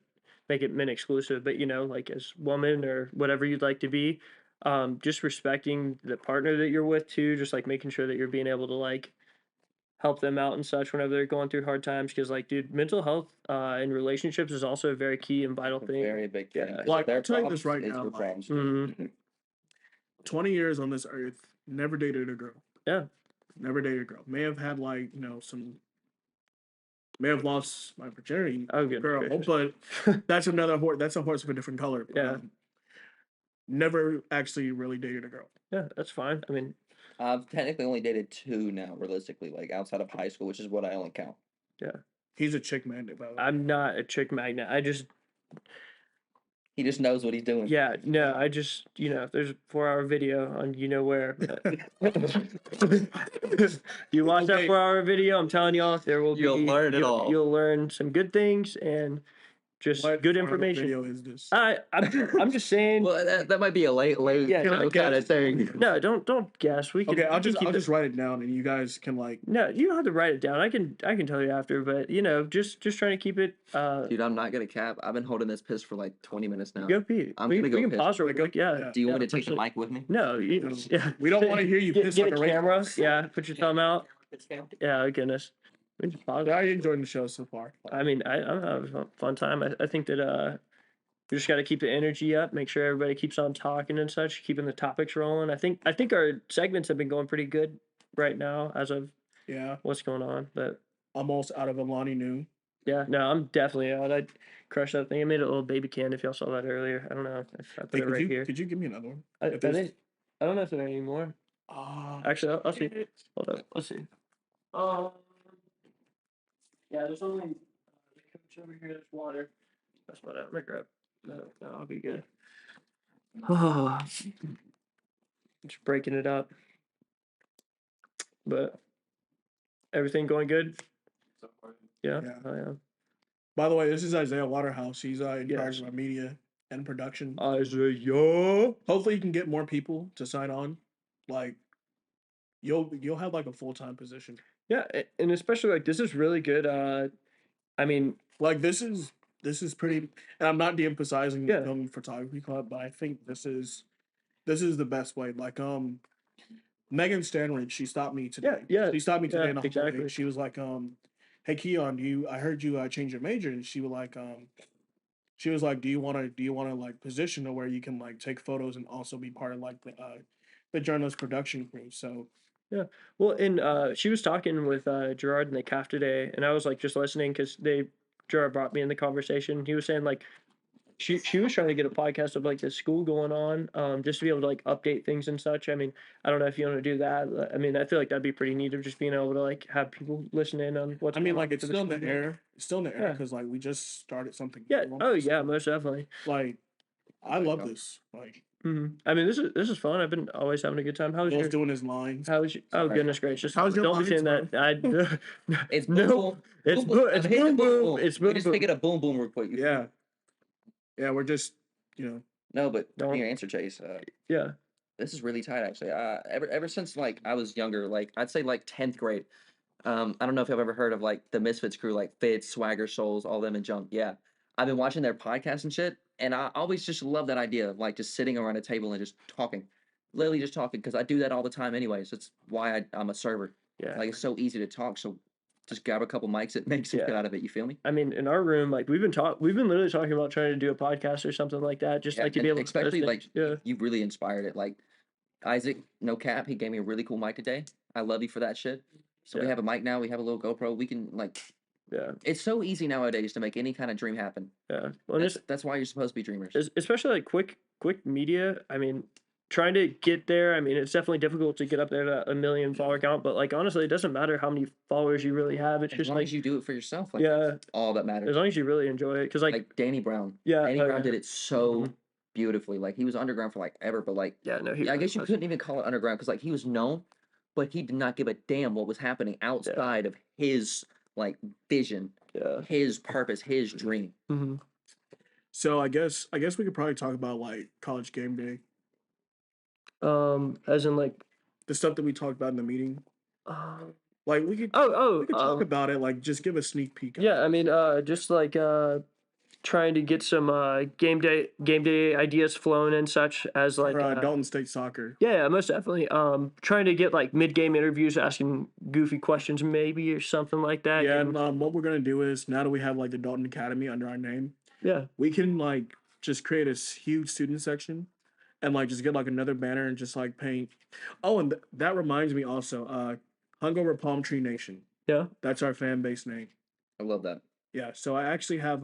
make it men exclusive, but like as woman or whatever you'd like to be, just respecting the partner that you're with too. Just like making sure that you're being able to like help them out and such whenever they're going through hard times. Because like, dude, mental health in relationships is also a very key and vital A thing. very big thing. Yeah. 'cause Like, their I'll tell you this problems right is now, your like, problems. Mhm. 20 years on this earth, never dated a girl. Yeah. Never dated a girl. May have had like, some may have lost my virginity, Oh, good girl, gracious. but that's another horse. That's a horse of a different color. But, Yeah. never actually really dated a girl. Yeah, that's fine. I mean, I've technically only dated 2 now, realistically, like outside of high school, which is what I only count. He's a chick magnet, by the way. I'm not a chick magnet. I just, He just knows what he's doing. yeah, no, I just, there's a 4-hour video on where. You watch that Okay. 4-hour video, I'm telling y'all, there will You'll be, learn it all. You'll learn some good things and just What good part of the information. video is this? I'm just saying. Well, that might be a late Yeah, show kind of thing. No, don't guess. We can. Okay, I'll we can just keep I'll it- just write it down, and you guys can like. No, you don't have to write it down. I can tell you after, but just trying to keep it. Dude, I'm not gonna cap. I've been holding this piss for like 20 minutes now. Go pee. I'm we gonna go can piss. pause real Like, quick. Yeah. yeah. Do you want yeah, me to take the absolutely. mic with me? No, yeah. We don't wanna hear you piss get like a a camera. racist. Yeah, put your thumb out. Yeah, oh goodness. We just pause. I enjoyed the show so far. I mean, I'm having a fun time. I think that we just got to keep the energy up, make sure everybody keeps on talking and such, keeping the topics rolling. I think our segments have been going pretty good right now as of Yeah, what's going on. But almost out of Alani New. yeah, no, I'm definitely out. I crushed that thing. I made a little baby can. If y'all saw that earlier, I don't know if I put Hey, it right here. could you give me another one? I if there's- don't know if there are any more. Actually, I'll see. Hold up, let's see. Yeah, there's only the coach over here. There's water. That's what I'm gonna grab. No, I'll be good. Oh, just breaking it up. But everything going good? Yeah. Yeah. Oh, yeah. By the way, this is Isaiah Waterhouse. He's in charge Yes. of my media and production. Isaiah. Hopefully, you can get more people to sign on. Like, you'll have like a full-time position. Yeah, and especially like this is really good. I mean, Like this is pretty. And I'm not de-emphasizing Yeah. film photography club, but I think this is the best way. Like Megan Stanridge, she stopped me today. yeah, She stopped me today yeah, in the hallway. exactly. She was like, "Hey Kione, I heard you change your major," and she was like, "Do you wanna like position to where you can like take photos and also be part of like the journalist production crew?" So Well, and she was talking with Gerard in the calf today, and I was like just listening because Gerard brought me in the conversation. He was saying like she was trying to get a podcast of like the school going on, just to be able to like update things and such. I mean, I don't know if you want to do that. I mean, I feel like that'd be pretty neat of just being able to like have people listen in on what's I mean, going like on it's for still in school the year. air. It's still in the air Yeah. because like we just started something. Yeah. new. Oh yeah, most definitely. Like I love this. Like I mean, this is fun. I've been always having a good time. How's Bill's your doing his lines. How was your, oh Sorry. goodness gracious! How's your Don't be lines, saying that. It's boom, no. boom, It's boom, boom. it's I'm hitting boom the boom. It's We boom just boom. make it a boom boom real quick. Yeah. Yeah, we're just No, but Don't- your answer, Chase. Yeah. This is really tight, actually. Ever since like I was younger, like I'd say like 10th grade. I don't know if you've ever heard of like the Misfits crew, like Fitz, Swagger, Souls, all them and Jump. Yeah, I've been watching their podcasts and shit, and I always just love that idea of like just sitting around a table and just talking, literally just talking, because I do that all the time anyways. That's why I'm a server. Yeah. Like it's so easy to talk, so just grab a couple mics, it makes some Yeah. shit out of it. You feel me? I mean, in our room, like we've been literally talking about trying to do a podcast or something like that, just Yeah, like to and be able especially to like yeah. you really inspired it. Like Isaac, no cap, he gave me a really cool mic today. I love you for that shit. So we Yeah. have a mic now. We have a little GoPro. We can like. Yeah. It's so easy nowadays to make any kind of dream happen. Yeah. Well, and That's why you're supposed to be dreamers. especially like quick media. I mean, trying to get there. I mean, it's definitely difficult to get up there to a million follower count. But like honestly, it doesn't matter how many followers you really have. It's As just long like as you do it for yourself, like yeah, that's all that matters. as long as you really enjoy it. Because Like Danny Brown. yeah, Danny oh, Brown yeah. did it so Mhm. beautifully. Like he was underground for like ever, but like Yeah, no, I really guess you was. couldn't even call it underground because like he was known, but he did not give a damn what was happening outside of his like vision, Yeah. his purpose, his dream. Mm-hmm. so I guess we could probably talk about like college game day. As in like, The stuff that we talked about in the meeting. um, Like we could oh, talk about it, like just give a sneak peek. yeah. I mean, just like trying to get some game day ideas flowing and such as like For Dalton State soccer. yeah, most definitely. Trying to get like mid game interviews, asking goofy questions maybe or something like that. Yeah, getting- and what we're gonna do is now that we have like the Dalton Academy under our name, yeah, we can like just create a huge student section and like just get like another banner and just like paint. Oh, and that reminds me also, Hungover Palm Tree Nation. yeah. That's our fan base name. I love that. Yeah, so I actually have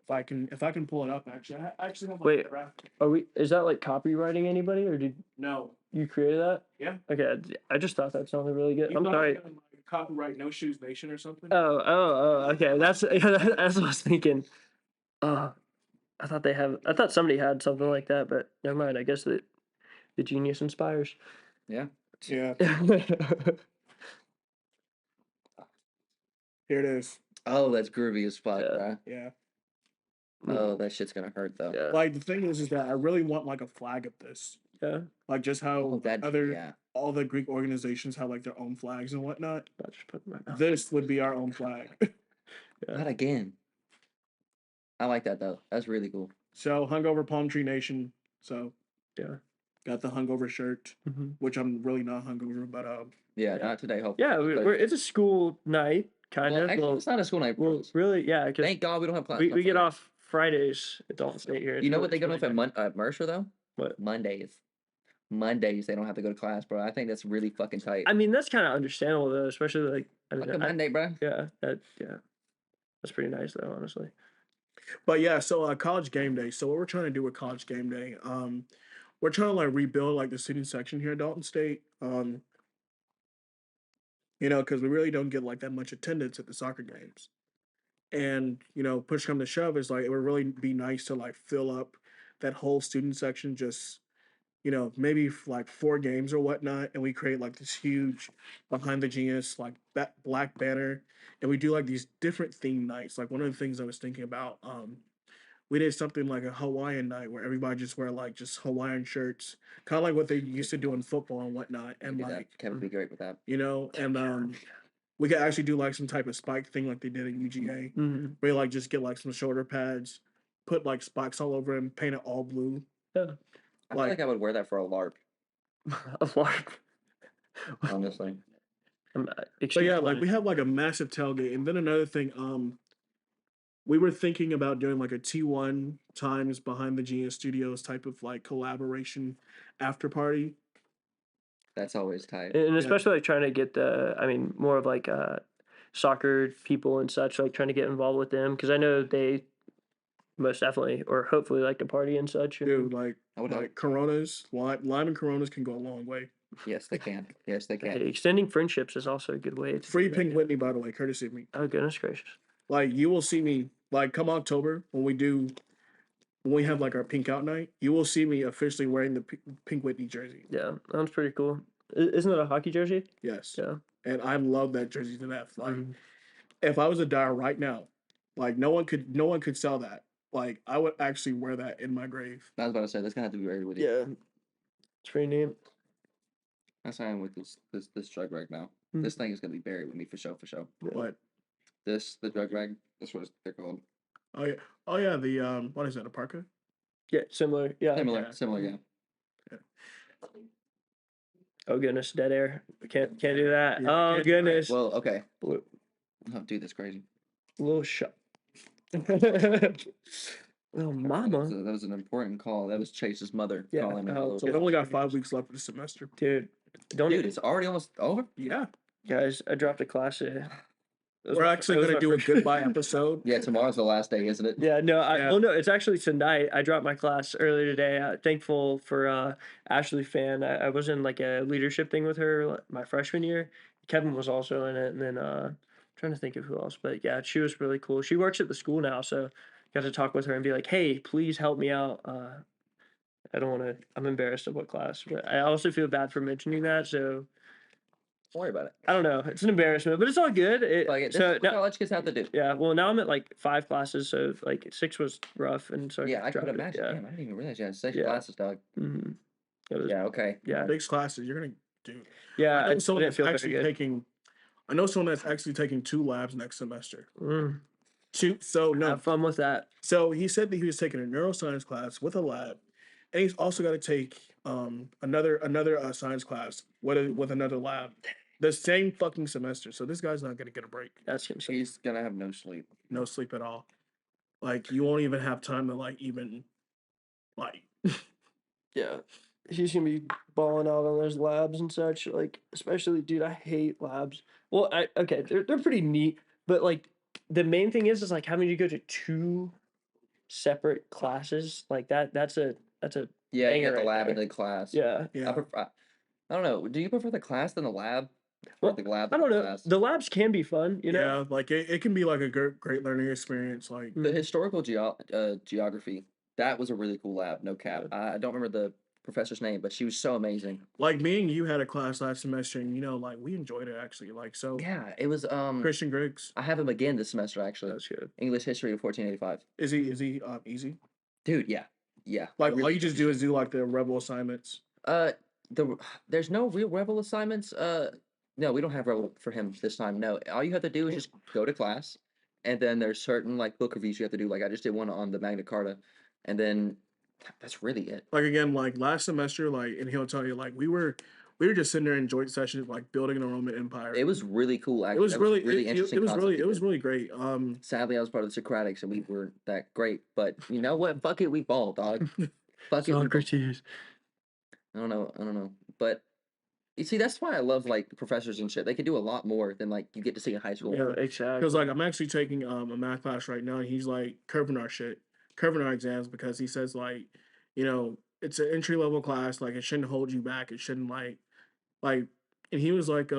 if I can pull it up actually. I actually have like Wait. a graphic. Is that like copywriting anybody or did No. you create that? Yeah. Okay, I just thought that sounded really good. You I'm thought I was sorry. gonna, like, copyright No Shoes Nation or something? Oh, okay. That's what I was thinking. I thought somebody had something like that, but never mind. I guess that the genius inspires. Yeah. Yeah. Here it is. Oh, that's groovy as fuck, Yeah. bruh. Yeah. Oh, that shit's gonna hurt though. Yeah. Like the thing is that I really want like a flag of this. Yeah. Like just how Oh, that yeah. all the Greek organizations have like their own flags and whatnot. I'll just put my mouth. This would be our own flag. Yeah. Not again. I like that though. That's really cool. So Hungover Palm Tree Nation. So Yeah. got the hungover shirt, Mm-hmm. which I'm really not hungover, but Yeah, Yeah. not today, hopefully. Yeah, but- it's a school night, kind well, of. actually, Well, it's not a school night. well, really, yeah, because Thank God we don't have class. we on get Friday. off Fridays at Dalton State here. You know what they It's get really off at Mercer though? What? Mondays. Mondays they don't have to go to class, bro. I think that's really fucking tight. I mean, that's kind of understandable though, especially like Fuck a Monday, bro. yeah, that's pretty nice though, honestly. But yeah, so college game day. So what we're trying to do with college game day, we're trying to like rebuild like the student section here at Dalton State. You know, because we really don't get like that much attendance at the soccer games. And, you know, push come to shove is like it would really be nice to like fill up that whole student section just, you know, maybe like 4 games or whatnot, and we create like this huge behind the genius like black banner, and we do like these different theme nights. Like one of the things I was thinking about, we did something like a Hawaiian night where everybody just wear like just Hawaiian shirts, kind of like what they used to do in football and whatnot, and Do that. like Kevin would be great with that. you know, and we could actually do like some type of spike thing like they did at UGA, Mm-hmm. where you like just get like some shoulder pads, put like spikes all over them, paint it all blue. Yeah. I feel like I would wear that for a LARP, A LARP. honestly. So yeah, like we have like a massive tailgate, and then another thing, we were thinking about doing like a T1 times Behind the Genius Studios type of like collaboration after party. That's always tight. And especially like trying to get more of like soccer people and such, like trying to get involved with them because I know they most definitely or hopefully like to party and such. And Dude, like I would hope. like Coronas, lime and Coronas can go a long way. Yes, they can. Yes, they hey, can. extending friendships is also a good way to Free do that. Pink Whitney, by the way, courtesy of me. Oh goodness gracious! Like you will see me like come October when we have like our pink out night. You will see me officially wearing the Pink Whitney jersey. Yeah, that's pretty cool. Isn't it a hockey jersey? Yes. Yeah. And I love that jersey to death. Like Mhm. if I was a dyer right now, like no one could sell that. Like I would actually wear that in my grave. I was about to say that's gonna have to be buried with you. Yeah, it's pretty neat. That's how I am with this drug rag now. Mhm. This thing is gonna be buried with me for sure. Yeah. But The drug rag. That's what they're called. oh yeah, the what is that, a parka? Yeah, similar. Yeah. Similar. Yeah. Oh goodness, dead air. Can't do that. Yeah, Oh can't do that. goodness. Well, okay. Blue- Oh, dude, that's crazy. little shot. Little mama, That was an important call. That was Chase's mother Yeah, calling me. oh, a little So bit. we only got 5 weeks left of the semester. dude. Don't Dude, it's already almost over. Yeah. guys. I dropped a class today. We're actually gonna do a goodbye episode. Yeah, tomorrow's the last day, isn't it? Yeah, no, Yeah. well, no, it's actually tonight. I dropped my class earlier today. Thankful for Ashley Fan. I was in like a leadership thing with her my freshman year. Kevin was also in it, and then trying to think of who else. But yeah, she was really cool. She works at the school now, so got to talk with her and be like, "Hey, please help me out." I don't want to. I'm embarrassed of what class, but I also feel bad for mentioning that. So Don't worry about it. I don't know. It's an embarrassment, but it's all good. Like this So is what college kids have to do. yeah, well, now I'm at like 5 classes, so like 6 was rough, and so Yeah, I could dropped it, imagine. Yeah. Damn, I didn't even realize you had 6 Yeah. classes, dog. Mm-hmm. It was, Yeah, okay. yeah, 6 classes. You're gonna do. yeah. I know someone didn't that's feel very actually good. taking. I know someone that's actually taking 2 labs next semester. Mm, 2. So no. have fun with that. So he said that he was taking a neuroscience class with a lab, and he's also got to take another science class with another lab, the same fucking semester. So this guy's not gonna get a break. That's him. He's gonna have no sleep. No sleep at all. Like you won't even have time to even like. Yeah, he's gonna be balling out on those labs and such. Like, especially, dude, I hate labs. Well, they're pretty neat, but like the main thing is like having to go to 2 separate classes like that. That's a Yeah, you banger got the right lab there. and the class. yeah. Yeah. I don't know. Do you prefer the class than the lab? Well, the lab. I than don't know. Class? The labs can be fun, you know. Yeah, like it can be like a great learning experience. Like The historical geography. That was a really cool lab. No cap. I don't remember the professor's name, but she was so amazing. like me and you had a class last semester, and like we enjoyed it actually. Like so, Yeah, it was. Christian Griggs, I have him again this semester actually. That's good. English history of 1485. is he easy? Dude, yeah, yeah. Like all Really you just do is do like the rebel assignments. There's no real rebel assignments. No, we don't have rebel for him this time. No, all you have to do is just go to class, and then there's certain like book reviews you have to do. Like I just did one on the Magna Carta, and then that's really it. Like again, like last semester, like and he'll tell you like we were just sitting there in joint sessions like building the Roman Empire. It was really cool. Actually, It was That really interesting. it was concept really he it was did. really great. Sadly, I was part of the Socratics, and we weren't that great. But you know what? Fuck it, we balled, dog. Fuck it, we balled. Socrates. I don't know. But you see, that's why I love like professors and shit. They can do a lot more than like you get to see in high school. Yeah, exactly. because like I'm actually taking a math class right now, and he's like curving our exams because he says like, it's an entry level class, like it shouldn't hold you back, it shouldn't like, and he was like,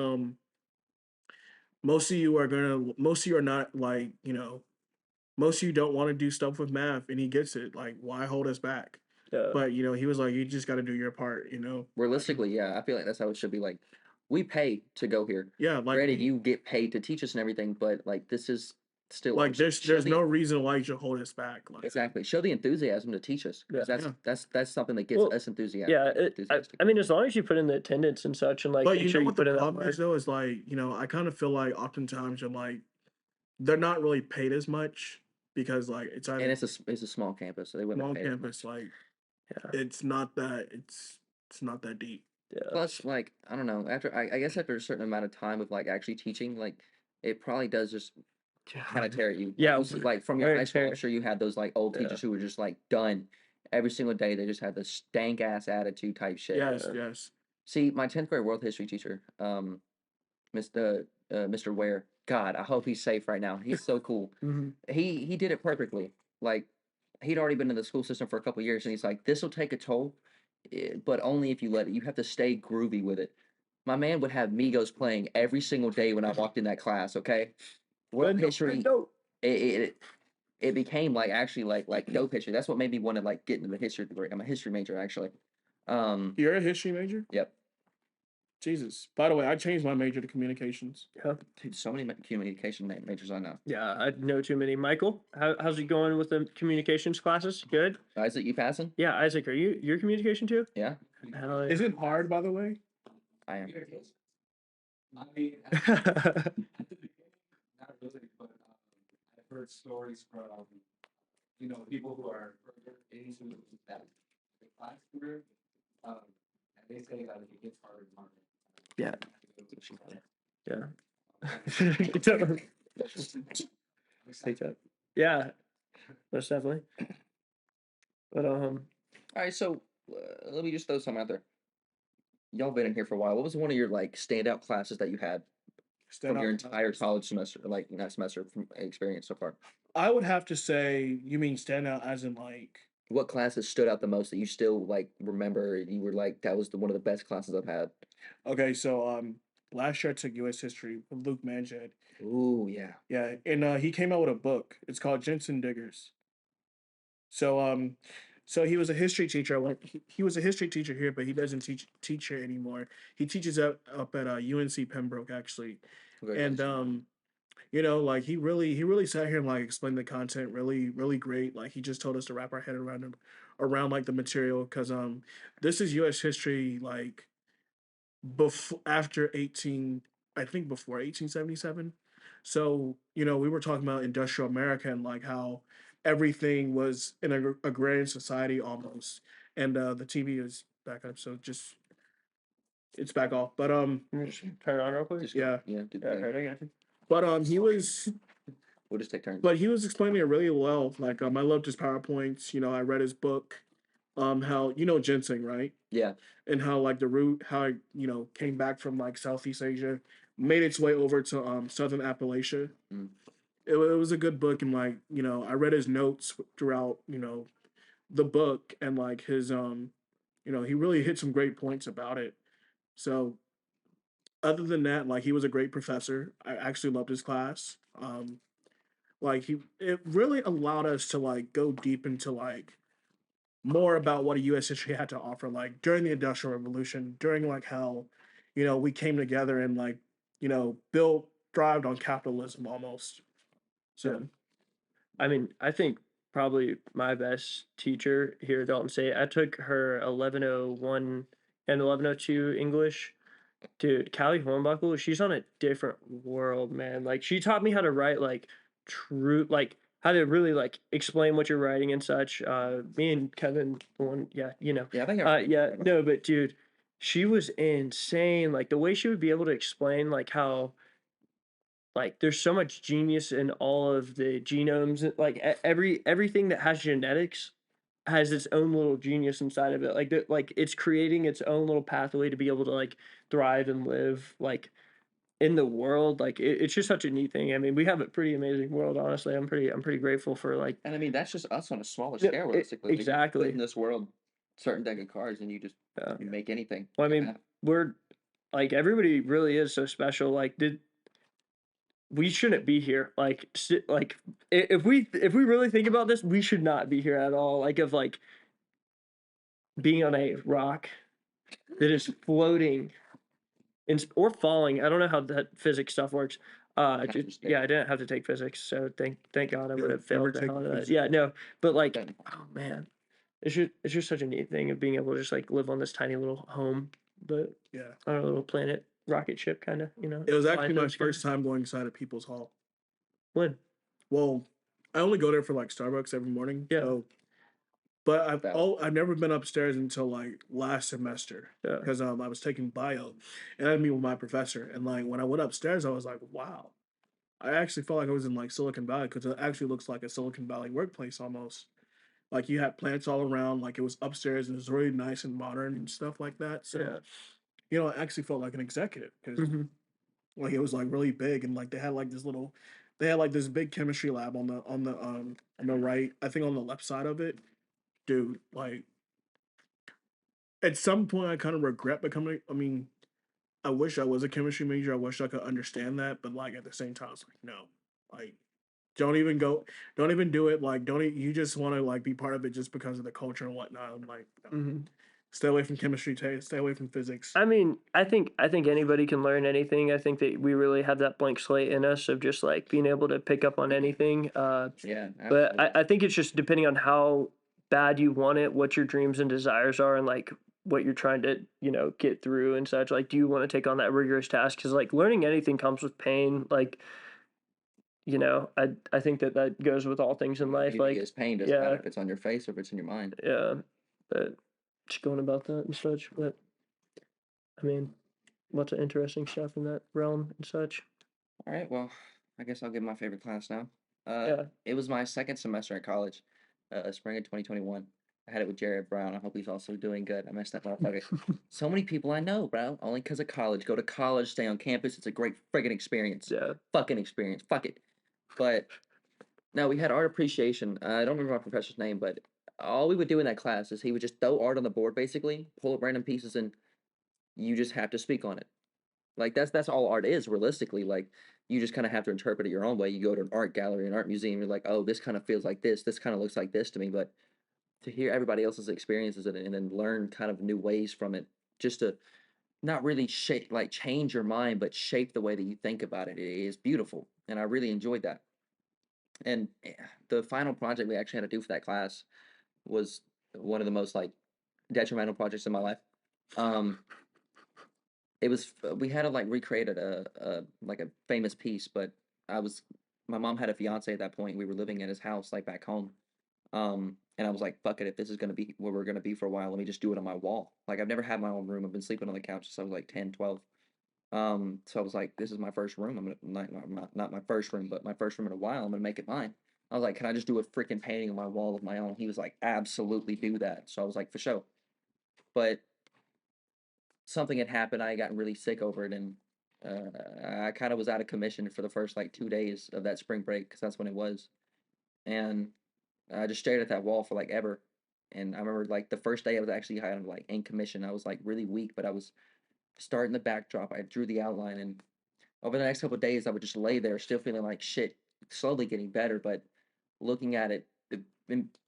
most of you are not like, most of you don't want to do stuff with math, and he gets it. Like, why hold us back? Yeah. But he was like, you just got to do your part, Realistically, yeah, I feel like that's how it should be. Like, we pay to go here. Yeah, like Granted, you get paid to teach us and everything, but like this is still like show there's the- no reason why you should hold us back. Like, exactly show the enthusiasm to teach us because Yeah. that's something that gets Well, us enthusiastic. Yeah, enthusiastic. I mean, as long as you put in the attendance and such, and like but make you sure know you what put the in that problem work. is though is like I kind of feel like oftentimes you're like they're not really paid as much because like it's either and it's a small campus, so they wouldn't small pay as much. campus, like Yeah, it's not that deep. yeah. Plus, like I don't know, I guess after a certain amount of time of like actually teaching, like it probably does just kind of tear at you. Yeah, This is, like from your very high school, I'm fair. sure you had those like old Yeah. teachers who were just like done every single day. They just had this stank ass attitude type shit. Yes, Yeah. yes. See, my 10th grade world history teacher, Mr. Ware. God, I hope he's safe right now. He's so cool. Mhm. He did it perfectly. Like he'd already been in the school system for a couple years, and he's like, "This will take a toll, but only if you let it. You have to stay groovy with it." My man would have Migos playing every single day when I walked in that class. Okay, world history. No. It became like actually like dope history. That's what made me want to like get into the history degree. I'm a history major actually. You're a history major? Yep. Jesus. By the way, I changed my major to communications. Yeah. Dude, so many communication majors I know. Yeah, I know too many. Michael, how's it going with the communications classes? Good. Isaac, you passing? Yeah, Isaac, are your communication too? Yeah, Hell yeah. Is it hard, by the way? I am. I mean, at the beginning, not really, but I've heard stories from, people who are further into that the class career, and they say that it gets harder and harder. Yeah. Take that. Yeah, most definitely. But All right, so let me just throw something out there. Y'all been in here for a while. What was one of your like standout classes that you had from your entire college semester, like not semester, from experience so far? I would have to say, you mean stand out as in like, What classes stood out the most that you still like remember? You were like, that was one of the best classes I've had. okay, so last year I took U.S. history with Luke Manjed. Ooh, yeah. Yeah, and he came out with a book. It's called Jensen Diggers. So so he was a history teacher. He was a history teacher here, but he doesn't teach here anymore. He teaches up at UNC Pembroke actually, and like he really sat here and like explained the content really great. Like he just told us to wrap our head around like the material because this is U.S. history like before after 18 I think before 1877. So we were talking about industrial America and like how everything was in a agrarian society almost, and the TV is back up, so just it's back off. But just turn it on real quick. Just yeah. yeah. Do the Yeah, thing. right, I got you. But We'll just take turns. he was explaining it really well. Like I loved his PowerPoints. I read his book. How ginseng, right? Yeah. And how like the root, how it came back from like Southeast Asia, made its way over to Southern Appalachia. Mm. It was a good book, and like I read his notes throughout the book, and like his he really hit some great points about it. So other than that, like he was a great professor. I actually loved his class. Like it really allowed us to like go deep into like more about what a U.S. history had to offer, like during the Industrial Revolution, during like how, we came together and like, built, thrived on capitalism almost. So, I mean, I think probably my best teacher here at Dalton State, I took her 1101 and 1102 English. Dude, Callie Hornbuckle, she's on a different world, man. Like, she taught me how to write, like, true, like, how to really, like, explain what you're writing and such. Me and Kevin, the one, yeah, Yeah, I think yeah, no, but dude, she was insane. Like, the way she would be able to explain, like, how like there's so much genius in all of the genomes, like everything that has genetics has its own little genius inside of it, like it's creating its own little pathway to be able to like thrive and live like in the world. Like it's just such a neat thing. I mean, we have a pretty amazing world, honestly. I'm pretty grateful for like and I mean that's just us on a smaller Yeah, scale, realistically. Like, you exactly. put in this world, certain deck of cards, and you just you make anything. Well, I mean, we're like everybody really is so special. Like we shouldn't be here. Like if we really think about this, we should not be here at all. Like of like being on a rock that is floating or falling. I don't know how that physics stuff works. Yeah, I didn't have to take physics, so thank God I would have failed the hell out of that. Yeah, no, but like, oh man, it's just such a neat thing of being able to just like live on this tiny little home, but yeah. on a little planet rocket ship kind of, It was actually flying through my the sky. first time going inside of People's Hall. When? Well, I only go there for like Starbucks every morning. Yeah. So, but I've never been upstairs until like last semester Yeah. because I was taking bio, and I meet with my professor, and like when I went upstairs, I was like, wow, I actually felt like I was in like Silicon Valley because it actually looks like a Silicon Valley workplace almost. Like you had plants all around, like it was upstairs and it was really nice and modern and stuff like that. So, Yeah. you know, I actually felt like an executive because Mhm. like it was like really big and like they had like this big chemistry lab on the right, I think on the left side of it, dude. Like at some point, I kind of regret becoming. I mean, I wish I was a chemistry major. I wish I could understand that, but like at the same time, it's like no, like don't even go, don't even do it. Like don't you just want to like be part of it just because of the culture and whatnot? I'm like, no. Mhm. Stay away from chemistry, stay away from physics. I mean, I think anybody can learn anything. I think that we really have that blank slate in us of just like being able to pick up on anything. Yeah, But absolutely. I think it's just depending on how bad you want it, what your dreams and desires are, and like what you're trying to, get through and such. Like, do you want to take on that rigorous task? Because like learning anything comes with pain. Like, I think that goes with all things in life. Beauty Like, is pain. Doesn't matter yeah, if it's on your face or if it's in your mind. yeah. But just going about that and such. But I mean, lots of interesting stuff in that realm and such. All right. Well, I guess I'll give my favorite class now. Yeah. It was my second semester at college, spring of 2021. I had it with Jared Brown. I hope he's also doing good. I messed that motherfucker. So many people I know, bro, only because of college. Go to college, stay on campus. It's a great friggin' experience. Yeah. Fucking experience. Fuck it. But no, we had art appreciation. I don't remember my professor's name, but all we would do in that class is he would just throw art on the board, basically, pull up random pieces, and you just have to speak on it. Like that's all art is realistically. Like you just kind of have to interpret it your own way. You go to an art gallery, an art museum, you're like, oh, this kind of feels like this kind of looks like this to me. But to hear everybody else's experiences in it and then learn kind of new ways from it, just to not really shape like change your mind, but shape the way that you think about it, it is beautiful. And I really enjoyed that. And the final project we actually had to do for that class was one of the most like detrimental projects in my life. Um, it was we had to like recreate a like a famous piece, but I was my mom had a fiance at that point. We were living at his house like back home. And I was like, fuck it, if this is gonna be where we're gonna be for a while, let me just do it on my wall. Like I've never had my own room. I've been sleeping on the couch since I was like 10, 12. So I was like, this is my first room. I'm gonna not my first room, but my first room in a while. I'm gonna make it mine. I was like, can I just do a freaking painting on my wall of my own? He was like, absolutely do that. So I was like, for sure. But something had happened. I got really sick over it, and I kind of was out of commission for the first like 2 days of that spring break because that's when it was. And I just stared at that wall for like ever. And I remember like the first day I was actually kind of like in commission. I was like really weak, but I was starting the backdrop. I drew the outline, and over the next couple of days, I would just lay there, still feeling like shit, slowly getting better, but looking at it,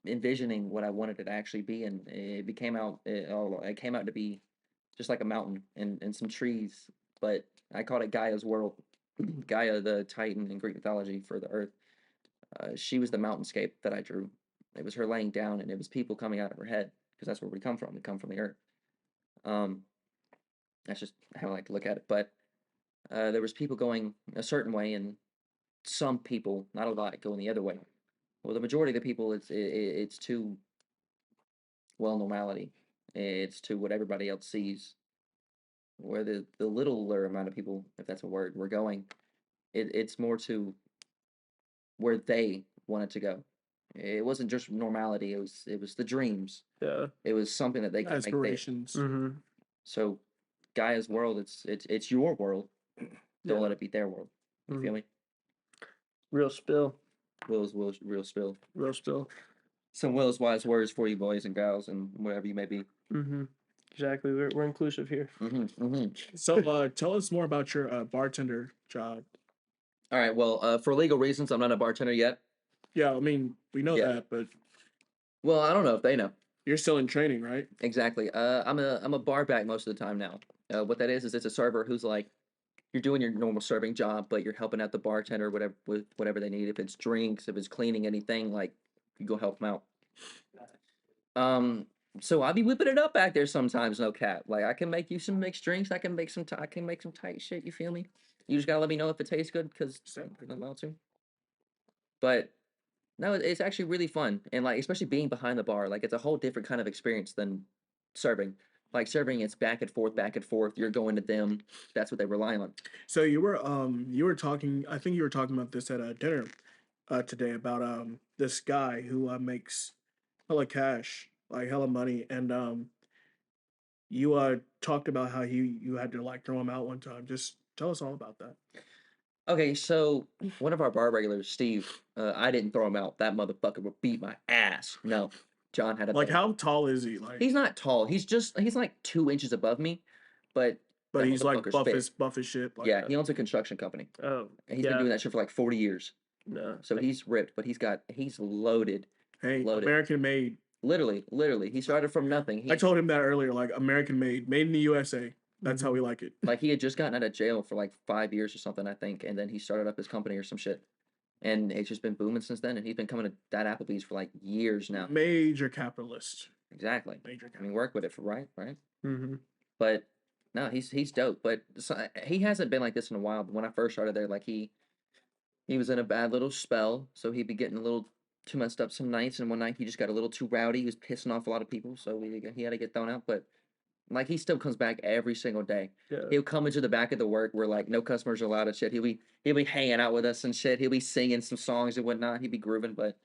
envisioning what I wanted it to actually be, and it came out to be just like a mountain and some trees. But I called it Gaia's world. Gaia, the Titan in Greek mythology for the Earth. She was the mountainscape that I drew. It was her laying down, and it was people coming out of her head because that's where we come from. We come from the Earth. Um, that's just how I like to look at it. But there was people going a certain way, and some people, not a lot, going the other way. Well, the majority of the people, it's to well normality. It's to what everybody else sees. Where the littler amount of people, if that's a word, we're going, it's more to where they wanted to go. It wasn't just normality. It was the dreams. Yeah. It was something that they could make theirs. Aspirations. Mm-hmm. So, Gaia's world, it's your world. Don't Yeah. let it be their world. You feel me? Real spill. Will's real spill. Real spill. Some Will's wise words for you boys and gals and wherever you may be. Mm-hmm. Exactly. We're inclusive here. So tell us more about your bartender job. All right. Well, for legal reasons, I'm not a bartender yet. Yeah, I mean we know Yeah. that, but Well, I don't know if they know. you're still in training, right? Exactly. I'm a bar back most of the time now. What that is it's a server who's like you're doing your normal serving job, but you're helping out the bartender whatever with whatever they need. If it's drinks, if it's cleaning anything, like you go help them out. So I'll be whipping it up back there sometimes. No cap. Like I can make you some mixed drinks. I can make some. I can make some tight shit. You feel me? You just gotta let me know if it tastes good, cause I'm allowed to. But no, it's actually really fun, and like especially being behind the bar, like it's a whole different kind of experience than serving. Like serving, it's back and forth, back and forth. You're going to them. That's what they rely on. So you were talking, I think you were talking about this at a dinner today about this guy who makes hella cash, like hella money, and You talked about how you had to like throw him out one time. Just tell us all about that. Okay, so one of our bar regulars, Steve, I didn't throw him out. That motherfucker would beat my ass. No, John had a Like, better. how tall is he? Like, He's not tall. He's like 2 inches above me, but but that he's like motherfucker's fit. buff as shit. Like, Yeah, he owns a construction company. Oh, And he's been doing that shit for like 40 years. no. So he's ripped, but he's loaded. hey, Loaded. American made. Literally. He started from nothing. I told him that earlier. Like, American made in the USA. That's how we like it. Like he had just gotten out of jail for like 5 years or something, I think, and then he started up his company or some shit. And it's just been booming since then, and he's been coming to that Applebee's for like years now. Major capitalist. Exactly. Major I capitalist. mean, work with it for right. Mm-hmm. But no, he's dope. But he hasn't been like this in a while. But when I first started there, like he was in a bad little spell, so he'd be getting a little too messed up some nights. And one night he just got a little too rowdy. He was pissing off a lot of people, so he had to get thrown out. But like he still comes back every single day. Yeah. He'll come into the back of the work where like no customers are allowed and shit. He'll be hanging out with us and shit. He'll be singing some songs and whatnot. He'd be grooving, but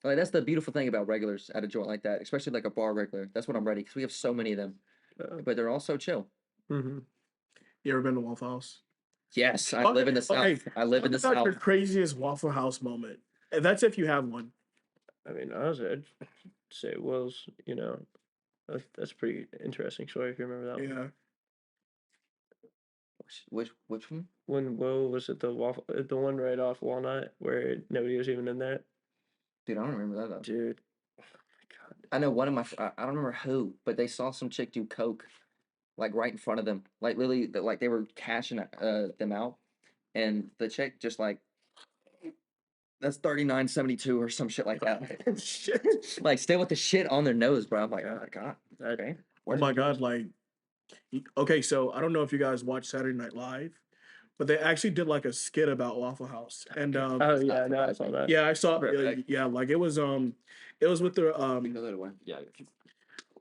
like that's the beautiful thing about regulars at a joint like that, especially like a bar regular. That's what I'm ready because we have so many of them, but they're all so chill. Mm-hmm. You ever been to Waffle House? Yes, I live in the south. Okay, I live in the Talk about your south. craziest Waffle House moment. And that's if you have one. I mean, honestly, I'd say Will's. That's a pretty interesting story if you remember that one. Yeah. Which one? When Will was at the one right off Walnut where nobody was even in there. Dude, I don't remember that though. Dude, oh my god. I know one of my. I don't remember who, but they saw some chick do coke, like right in front of them, like literally, like they were cashing them out, and the chick just like. That's 39.72 or some shit like that. Shit. Like, stay with the shit on their nose, bro. I'm like, oh my god. Okay. Oh my God. Like, okay, so I don't know if you guys watch Saturday Night Live, but they actually did like a skit about Waffle House. And Oh yeah, no, I saw that. yeah, I saw Right. yeah, like it was with the Yeah.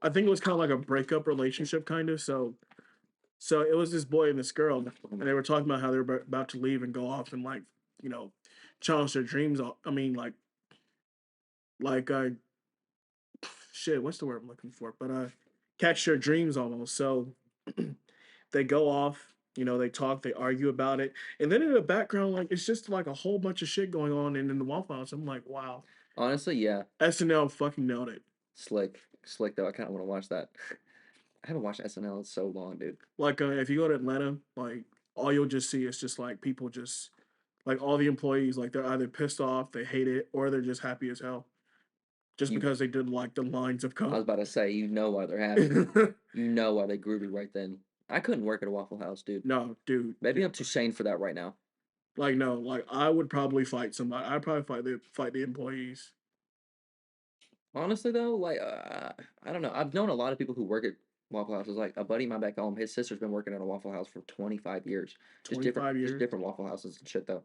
I think it was kind of like a breakup relationship kind of. So it was this boy and this girl, and they were talking about how they were about to leave and go off and like, challenge their dreams. I mean, like shit, what's the word I'm looking for? But catch their dreams almost. So they go off, they talk, they argue about it, and then in the background, like it's just like a whole bunch of shit going on, and in the Waffle House, I'm like, wow, Honestly, yeah. SNL fucking nailed it. Slick though. I kind of want to watch that. I haven't watched SNL in so long, dude. Like if you go to Atlanta, like all you'll just see is just like people just like all the employees, like they're either pissed off, they hate it, or they're just happy as hell. Just You- because they did like the lines of I was code. about to say, you know why they're happy. You know why they groovy right then. I couldn't work at a Waffle House, dude. No, dude. Maybe I'm too sane for that right now. Like no, like I would probably fight somebody. I'd probably fight the employees. Honestly, though, like I don't know. I've known a lot of people who work at Waffle Houses. Like a buddy of mine back home, his sister's been working at a Waffle House for 25 years. Just 25 years. Just different Waffle Houses and shit though.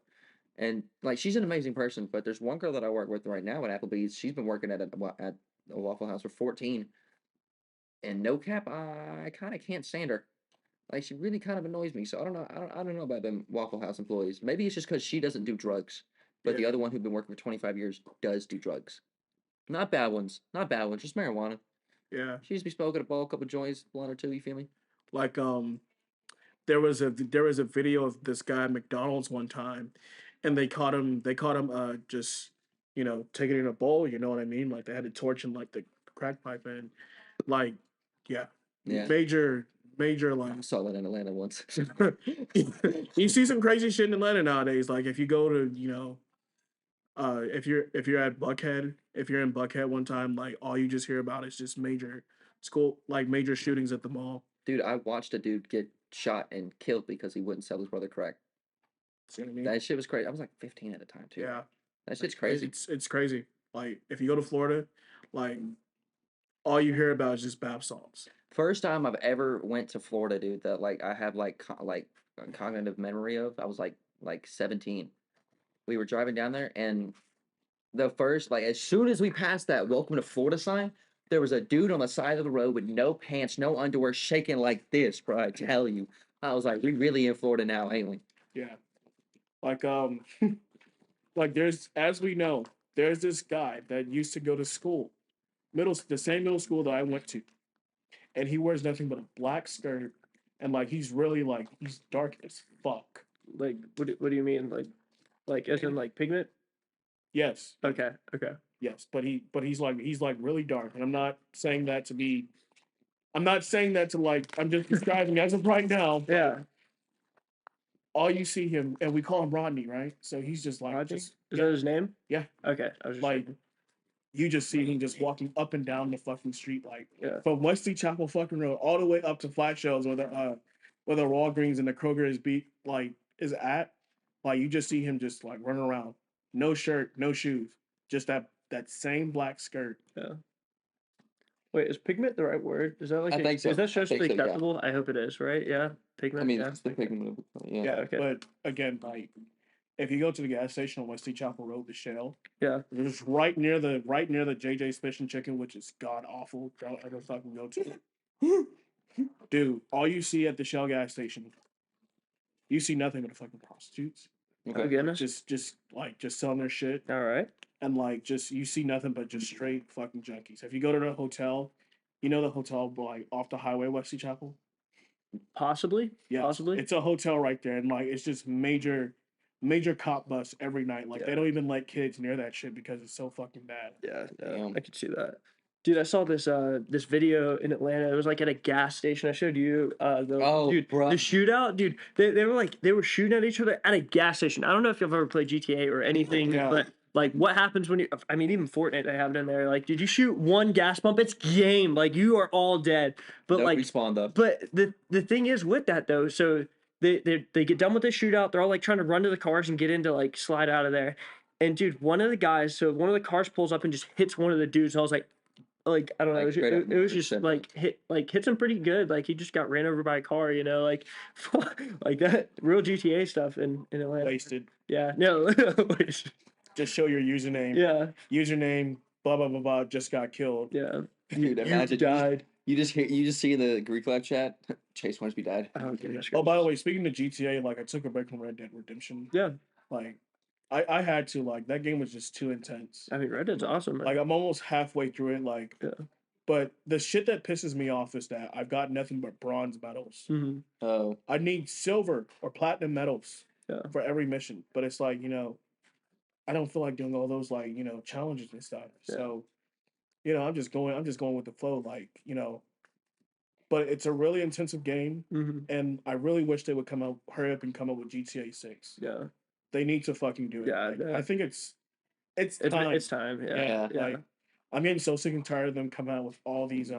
And like she's an amazing person, but there's one girl that I work with right now at Applebee's. She's been working at a Waffle House for 14. And no cap, I kind of can't stand her. Like she really kind of annoys me. So I don't know. I don't know about them Waffle House employees. Maybe it's just because she doesn't do drugs, but the Yeah. other one who's been working for 25 years does do drugs. Not bad ones. Not bad ones. Just marijuana. Yeah. She used to be smoking a ball, a couple joints, blunt or two. You feel me? Like there was a video of this guy at McDonald's one time, and they caught him just taking it in a bowl. You know what I mean? Like they had a torch and like the crack pipe in, like yeah, Yeah. major I like. saw that in Atlanta once. You see some crazy shit in Atlanta nowadays. Like if you go to if you're at Buckhead, if you're in Buckhead one time, like all you just hear about is just major shootings at the mall. Dude, I watched a dude get shot and killed because he wouldn't sell his brother crack. See what I mean? That shit was crazy. I was like 15 at the time too. Yeah. That shit's crazy. It's crazy. Like if you go to Florida, like all you hear about is just bap songs. First time I've ever went to Florida, dude. That like I have like a cognitive memory of. I was like 17. We were driving down there, and the first as soon as we passed that "Welcome to Florida" sign, there was a dude on the side of the road with no pants, no underwear, shaking like this, bro. I tell you, I was like, we really in Florida now, ain't we? Yeah. Like like as we know, there's this guy that used to go to school, the same middle school that I went to. and he wears nothing but a black skirt, and like he's really like he's dark as fuck. Like, what do you mean? Like as in like pigment? Yes, Okay, okay. yes, but he's like really dark, and I'm not saying that to be. I'm not saying that to like. I'm just describing as of right now. Yeah. All you see him, and we call him Rodney, right? So he's just like, Rodney? just Is yeah, that his name? yeah. Okay, I was just Like checking. you just see him just walking up and down the fucking street, like Yeah. from Wesley Chapel fucking road all the way up to Flat Shells where the Walgreens and the Kroger is at. Like you just see him just like running around, no shirt, no shoes, just that same black skirt. Yeah. Wait, is pigment the right word? Is that like I think so. is that I socially think so, yeah. acceptable? I hope it is, right? Yeah. Pigment. I mean, yeah. it's the pigment of yeah. Yeah, okay. but again, like if you go to the gas station on Wesley Chapel Road, the Shell, Yeah. it's right near the JJ's Fish and Chicken, which is god awful. Don't ever fucking go to. Dude, all you see at the Shell gas station, you see nothing but fucking prostitutes. Oh Okay. goodness. Just selling their shit, All right. and like just you see nothing but just straight fucking junkies. If you go to the hotel, you know the hotel like off the highway, Wesley Chapel. Possibly. Yeah, Possibly. it's a hotel right there, and like it's just major cop bus every night. Like Yeah. they don't even let kids near that shit because it's so fucking bad. Yeah, Damn. I could see that. Dude, I saw this video in Atlanta. It was like at a gas station. I showed you dude, bruh. the shootout, dude. They were shooting at each other at a gas station. I don't know if you've ever played GTA or anything, Yeah. but like what happens when you I mean even Fortnite they have it in there. Like, did you shoot one gas pump? It's game. Like you are all dead. But No like respawn though. but the thing is with that though, so they get done with the shootout. They're all like trying to run to the cars and get into like slide out of there. And dude, one of the cars pulls up and just hits one of the dudes. I was like I don't know, Like, straight up it was just murder hits him pretty good. Like he just got ran over by a car, you know, like like that real GTA stuff in Atlanta. Wasted. Yeah, no, Just show your username. yeah, Username. Blah blah blah blah. Just got killed. yeah. Dude, You imagine died. you just see in the Greek live chat, Chase Hornsby died. Oh goodness. Oh, by the way, speaking of GTA, like I took a break from Red Dead Redemption. Yeah, Like, I had to like that game was just too intense. I mean Red Dead's awesome. Man. Like I'm almost halfway through it. Like, Yeah. but the shit that pisses me off is that I've got nothing but bronze medals. Mm-hmm. Oh, I need silver or platinum medals Yeah. for every mission. But it's like, I don't feel like doing all those like, challenges and stuff. Yeah. So, I'm just going with the flow, like, but it's a really intensive game, Mm-hmm. and I really wish they would hurry up and come up with GTA 6. Yeah, They need to fucking do it. Yeah, Like, yeah. I think it's it's time. it's time. Yeah, yeah. Like I'm getting so sick and tired of them coming out with all these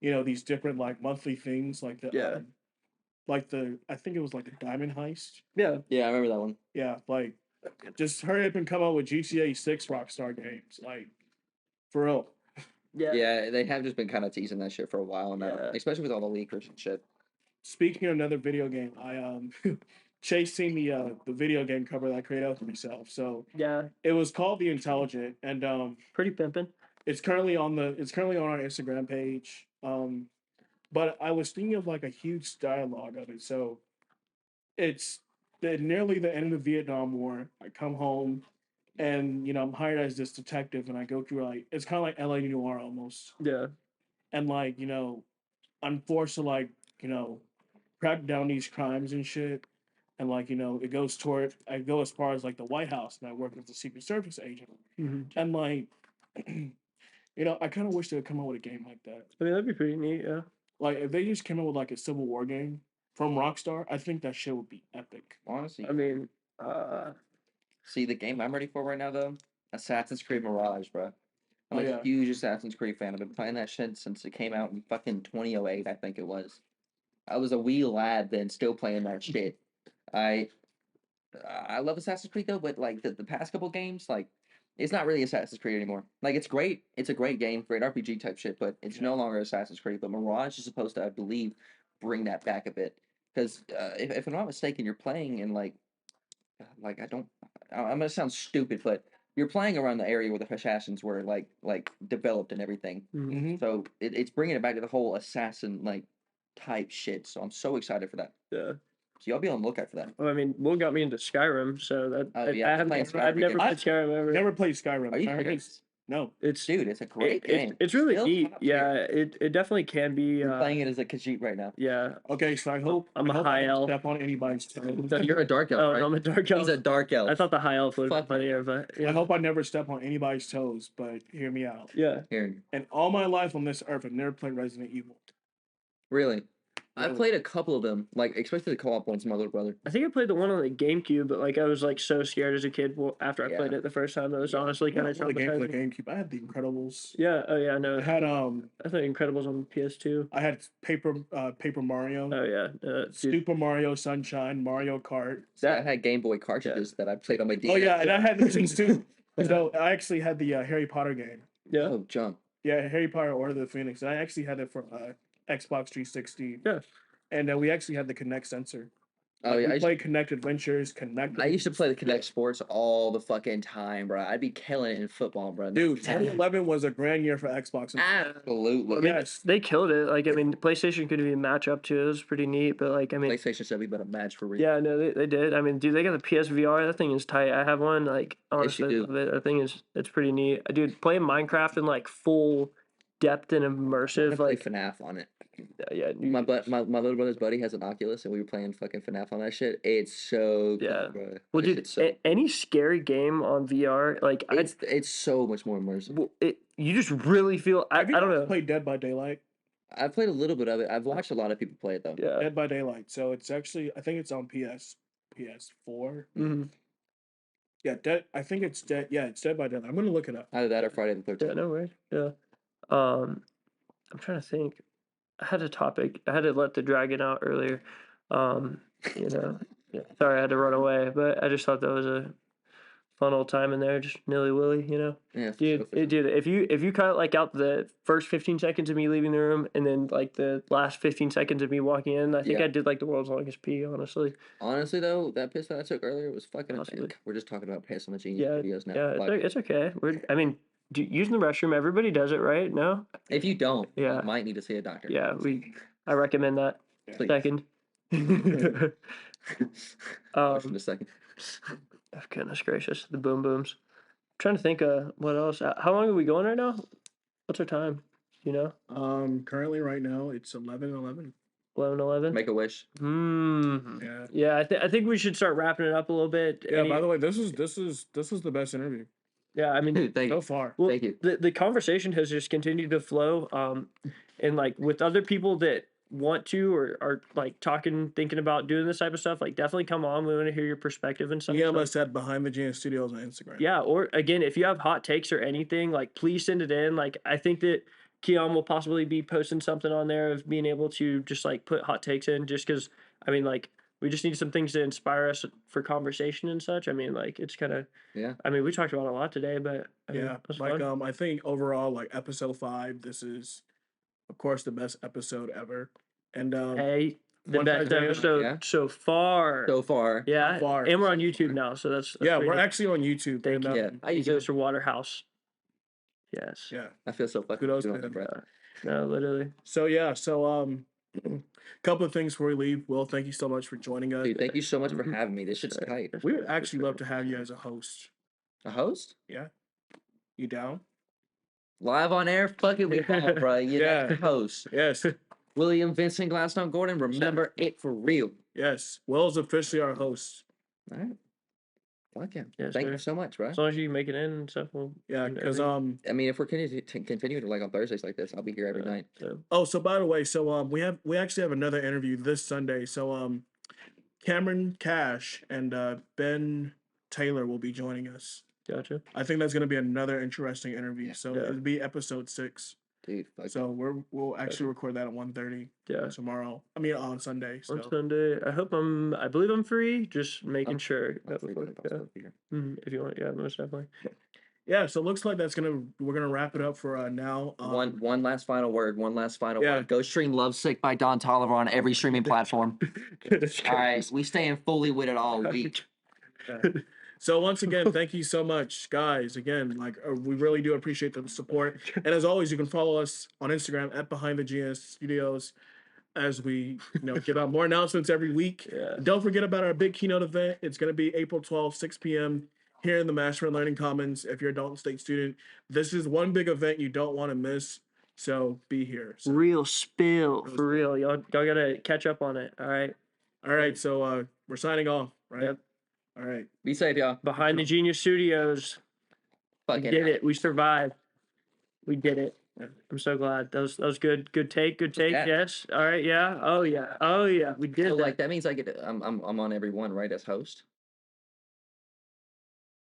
these different like monthly things like the Yeah. I think it was like a diamond heist. Yeah. yeah, I remember that one. Yeah, like just hurry up and come out with GTA 6 Rockstar games. Like for real. Yeah. Yeah, they have just been kind of teasing that shit for a while now, Yeah. especially with all the leakers and shit. Speaking of another video game, I Chase seen the video game cover that I created for myself. So Yeah. it was called The Intelligent, and Pretty pimping. it's currently on our Instagram page. But I was thinking of like a huge dialogue of it. So it's nearly the end of the Vietnam War. I come home, and I'm hired as this detective, and I go through like it's kind of like LA Noir almost, Yeah. and like I'm forced to like crack down these crimes and shit. And like it goes toward I go as far as like the White House, and I work as a Secret Service agent. Mm-hmm. And like I kind of wish they would come out with a game like that. I mean that'd be pretty neat. Yeah. Like if they just came out with like a Civil War game from Rockstar, I think that shit would be epic. Honestly, I mean, see the game I'm ready for right now though, Assassin's Creed Mirage, bro. I'm Oh, a yeah. huge Assassin's Creed fan. I've been playing that shit since it came out in fucking 2008, I think it was. I was a wee lad then, still playing that shit. I love Assassin's Creed though, but like the past couple games, like it's not really Assassin's Creed anymore. Like it's great, it's a great game, great RPG type shit, but it's no longer Assassin's Creed. But Mirage is supposed to, I believe, bring that back a bit. Because if I'm not mistaken, you're playing in like I'm gonna sound stupid, but you're playing around the area where the assassins were like developed and everything. Mm-hmm. So it's bringing it back to the whole assassin like type shit. So I'm so excited for that. yeah. So y'all be on the lookout for that. Well, I mean, Will got me into Skyrim, so that Oh, yeah, I've playing never Skyrim played Skyrim ever. Never played Skyrim. Are you I heard serious? No. It's Dude, it's a great game. It's really Still neat. top Yeah, tier. it definitely can be. We're playing it as a Khajiit right now. Yeah. Okay, so I hope I'm a I hope high I don't elf. step on anybody's toes. You're a dark elf, Oh, right? I'm a dark elf. He's a dark elf. I thought the high elf would be Fuck funnier, but yeah. I hope I never step on anybody's toes, but hear me out. Yeah. Here. And all my life on this earth, I've never played Resident Evil. Really? I Really? played a couple of them, like especially the co-op ones. My little brother. I think I played the one on the GameCube, but like I was like so scared as a kid after I Yeah. played it the first time. That was honestly kind of the game for the traumatizing. GameCube. I had the Incredibles. Yeah. Oh yeah. I No. had I thought Incredibles on PS2. I had Paper Mario, Oh yeah. Dude, Super Mario Sunshine, Mario Kart. I had Game Boy cartridges that I played on my DS. Oh yeah, and I had those things too. So I actually had the Harry Potter game. yeah. Oh, jump. Yeah, Harry Potter Order of the Phoenix. And I actually had it for Xbox 360. Yeah. And we actually had the Kinect sensor. Oh Like, yeah, we played Kinect Adventures, Kinect. I used to play the Kinect Sports all the fucking time, bro. I'd be killing it in football, bro. Dude, 2011 was a grand year for Xbox. Absolutely. I mean, Yes. they killed it. Like I mean, PlayStation could even match up to it. It was pretty neat. But like I mean, PlayStation should be better match for real. yeah, no, they did. I mean, dude, they got the PSVR. That thing is tight. I have one. Like honestly, do. I love it. That thing is it's pretty neat. Dude, playing Minecraft in like full depth and I play immersive, like FNAF on it. yeah, My little brother's buddy has an Oculus, and we were playing fucking FNAF on that shit. It's so good, Yeah. bro. Well, That dude, shit's so, any scary game on VR, like it's so much more immersive. you just really feel. I Have you don't guys know. played Dead by Daylight? I've played a little bit of it. I've watched a lot of people play it though. Yeah. Dead by Daylight. So it's actually, I think it's on PS4. hmm Yeah, I think it's Dead. Yeah, it's Dead by Daylight. I'm gonna look it up. Either that or Friday the 13th. Yeah. No way. Yeah. I'm trying to think. I had a topic. I had to let the dragon out earlier. You know. Yeah. Sorry, I had to run away, but I just thought that was a fun old time in there, just nilly willy, you know. Yeah, for Dude, sure, for sure. dude, if you cut like out the first 15 seconds of me leaving the room and then like the last 15 seconds of me walking in, I think Yeah. I did like the world's longest pee, honestly. Honestly though, that piss that I took earlier was fucking. Possibly. We're just talking about piss on the Genius Yeah, videos now. yeah, Like, it's okay. I mean, using the restroom, everybody does it, right? No? if you don't, Yeah. you might need to see a doctor. Yeah, I recommend that. Please. Second. Question um, a second. oh, goodness gracious, the boom booms. Trying to think what else. How long are we going right now? What's our time? You know? Currently right now it's 11:11. 11:11. Make a wish. Yeah. Yeah, I think we should start wrapping it up a little bit. Yeah. By the way, this is the best interview Yeah, I mean, Dude, thank so you. far. well, Thank you. The conversation has just continued to flow. And like with other people that want to or are like thinking about doing this type of stuff, like definitely come on. We want to hear your perspective and stuff. DM So- us at Behind the Genius Studios on Instagram. Yeah, or again, if you have hot takes or anything, like please send it in. Like I think that Kione will possibly be posting something on there of being able to just like put hot takes in, just because I mean, like we just need some things to inspire us for conversation and such. I mean, like it's kind of Yeah. I mean, we talked about a lot today, but I mean, Yeah, it was like fun. I think overall, like episode 5, this is, of course, the best episode ever. And Hey, the one best time, episode yeah. so far. So far. Yeah, So far. and we're on YouTube now, so that's yeah, pretty we're neat. actually on YouTube. Thank and, you. Yeah. Thank you, Mr. Waterhouse. Yes. yeah. I feel so fucking Kudos good to on the him. breath. No, literally. So yeah, couple of things before we leave. Will, thank you so much for joining us. Dude, thank you so much for having me. This shit's tight. We would actually love to have you as a host. A host? You down? Live on air? Fuck it, we call, bro. You're Yeah. the host. Yes. William Vincent Gladstone Gordon, remember it for real. Yes. Will's officially our host. All right. Fuck yeah. Yes, Thank sir. you so much, bro. As long as you make it in and stuff, we'll Yeah, and because everything. I mean, if we're continuing to like on Thursdays like this, I'll be here every night. So, oh, so by the way, so we actually have another interview this Sunday. So Cameron Cash and Ben Taylor will be joining us. gotcha. I think that's gonna be another interesting interview. So Yeah. it'll be episode 6. Dude, fuck. So we'll actually record that at 1:30 Yeah. tomorrow. I mean on Sunday. So On Sunday, I believe I'm free. Just making I'm- sure. I'm that free, before- but I'll still be here. If you want, yeah, most definitely. yeah, so it looks like we're gonna wrap it up for now. One last final word. One last final yeah. word. Go stream Lovesick by Don Tolliver on every streaming platform. All right, we staying fully with it all week. So once again, thank you so much, guys. Again, like we really do appreciate the support. And as always, you can follow us on Instagram at Behind the GS Studios as we get out more announcements every week. Yeah. Don't forget about our big keynote event. It's going to be April 12th, 6 p.m. here in the Master Learning Commons. If you're a Dalton State student, this is one big event you don't want to miss. So be here. So, Real spill Real for real. Y'all gotta catch up on it. All right. all right, so we're signing off, right? Yep. All right. Be safe, y'all. Behind the Genius Studios. Fuck We it. did it. We survived. We did it. I'm so glad. That was good. Good take. Good take. Yeah. Yes. All right. Yeah. Oh yeah. Oh yeah. We did So that. like that means I get I'm on every one, right, as host.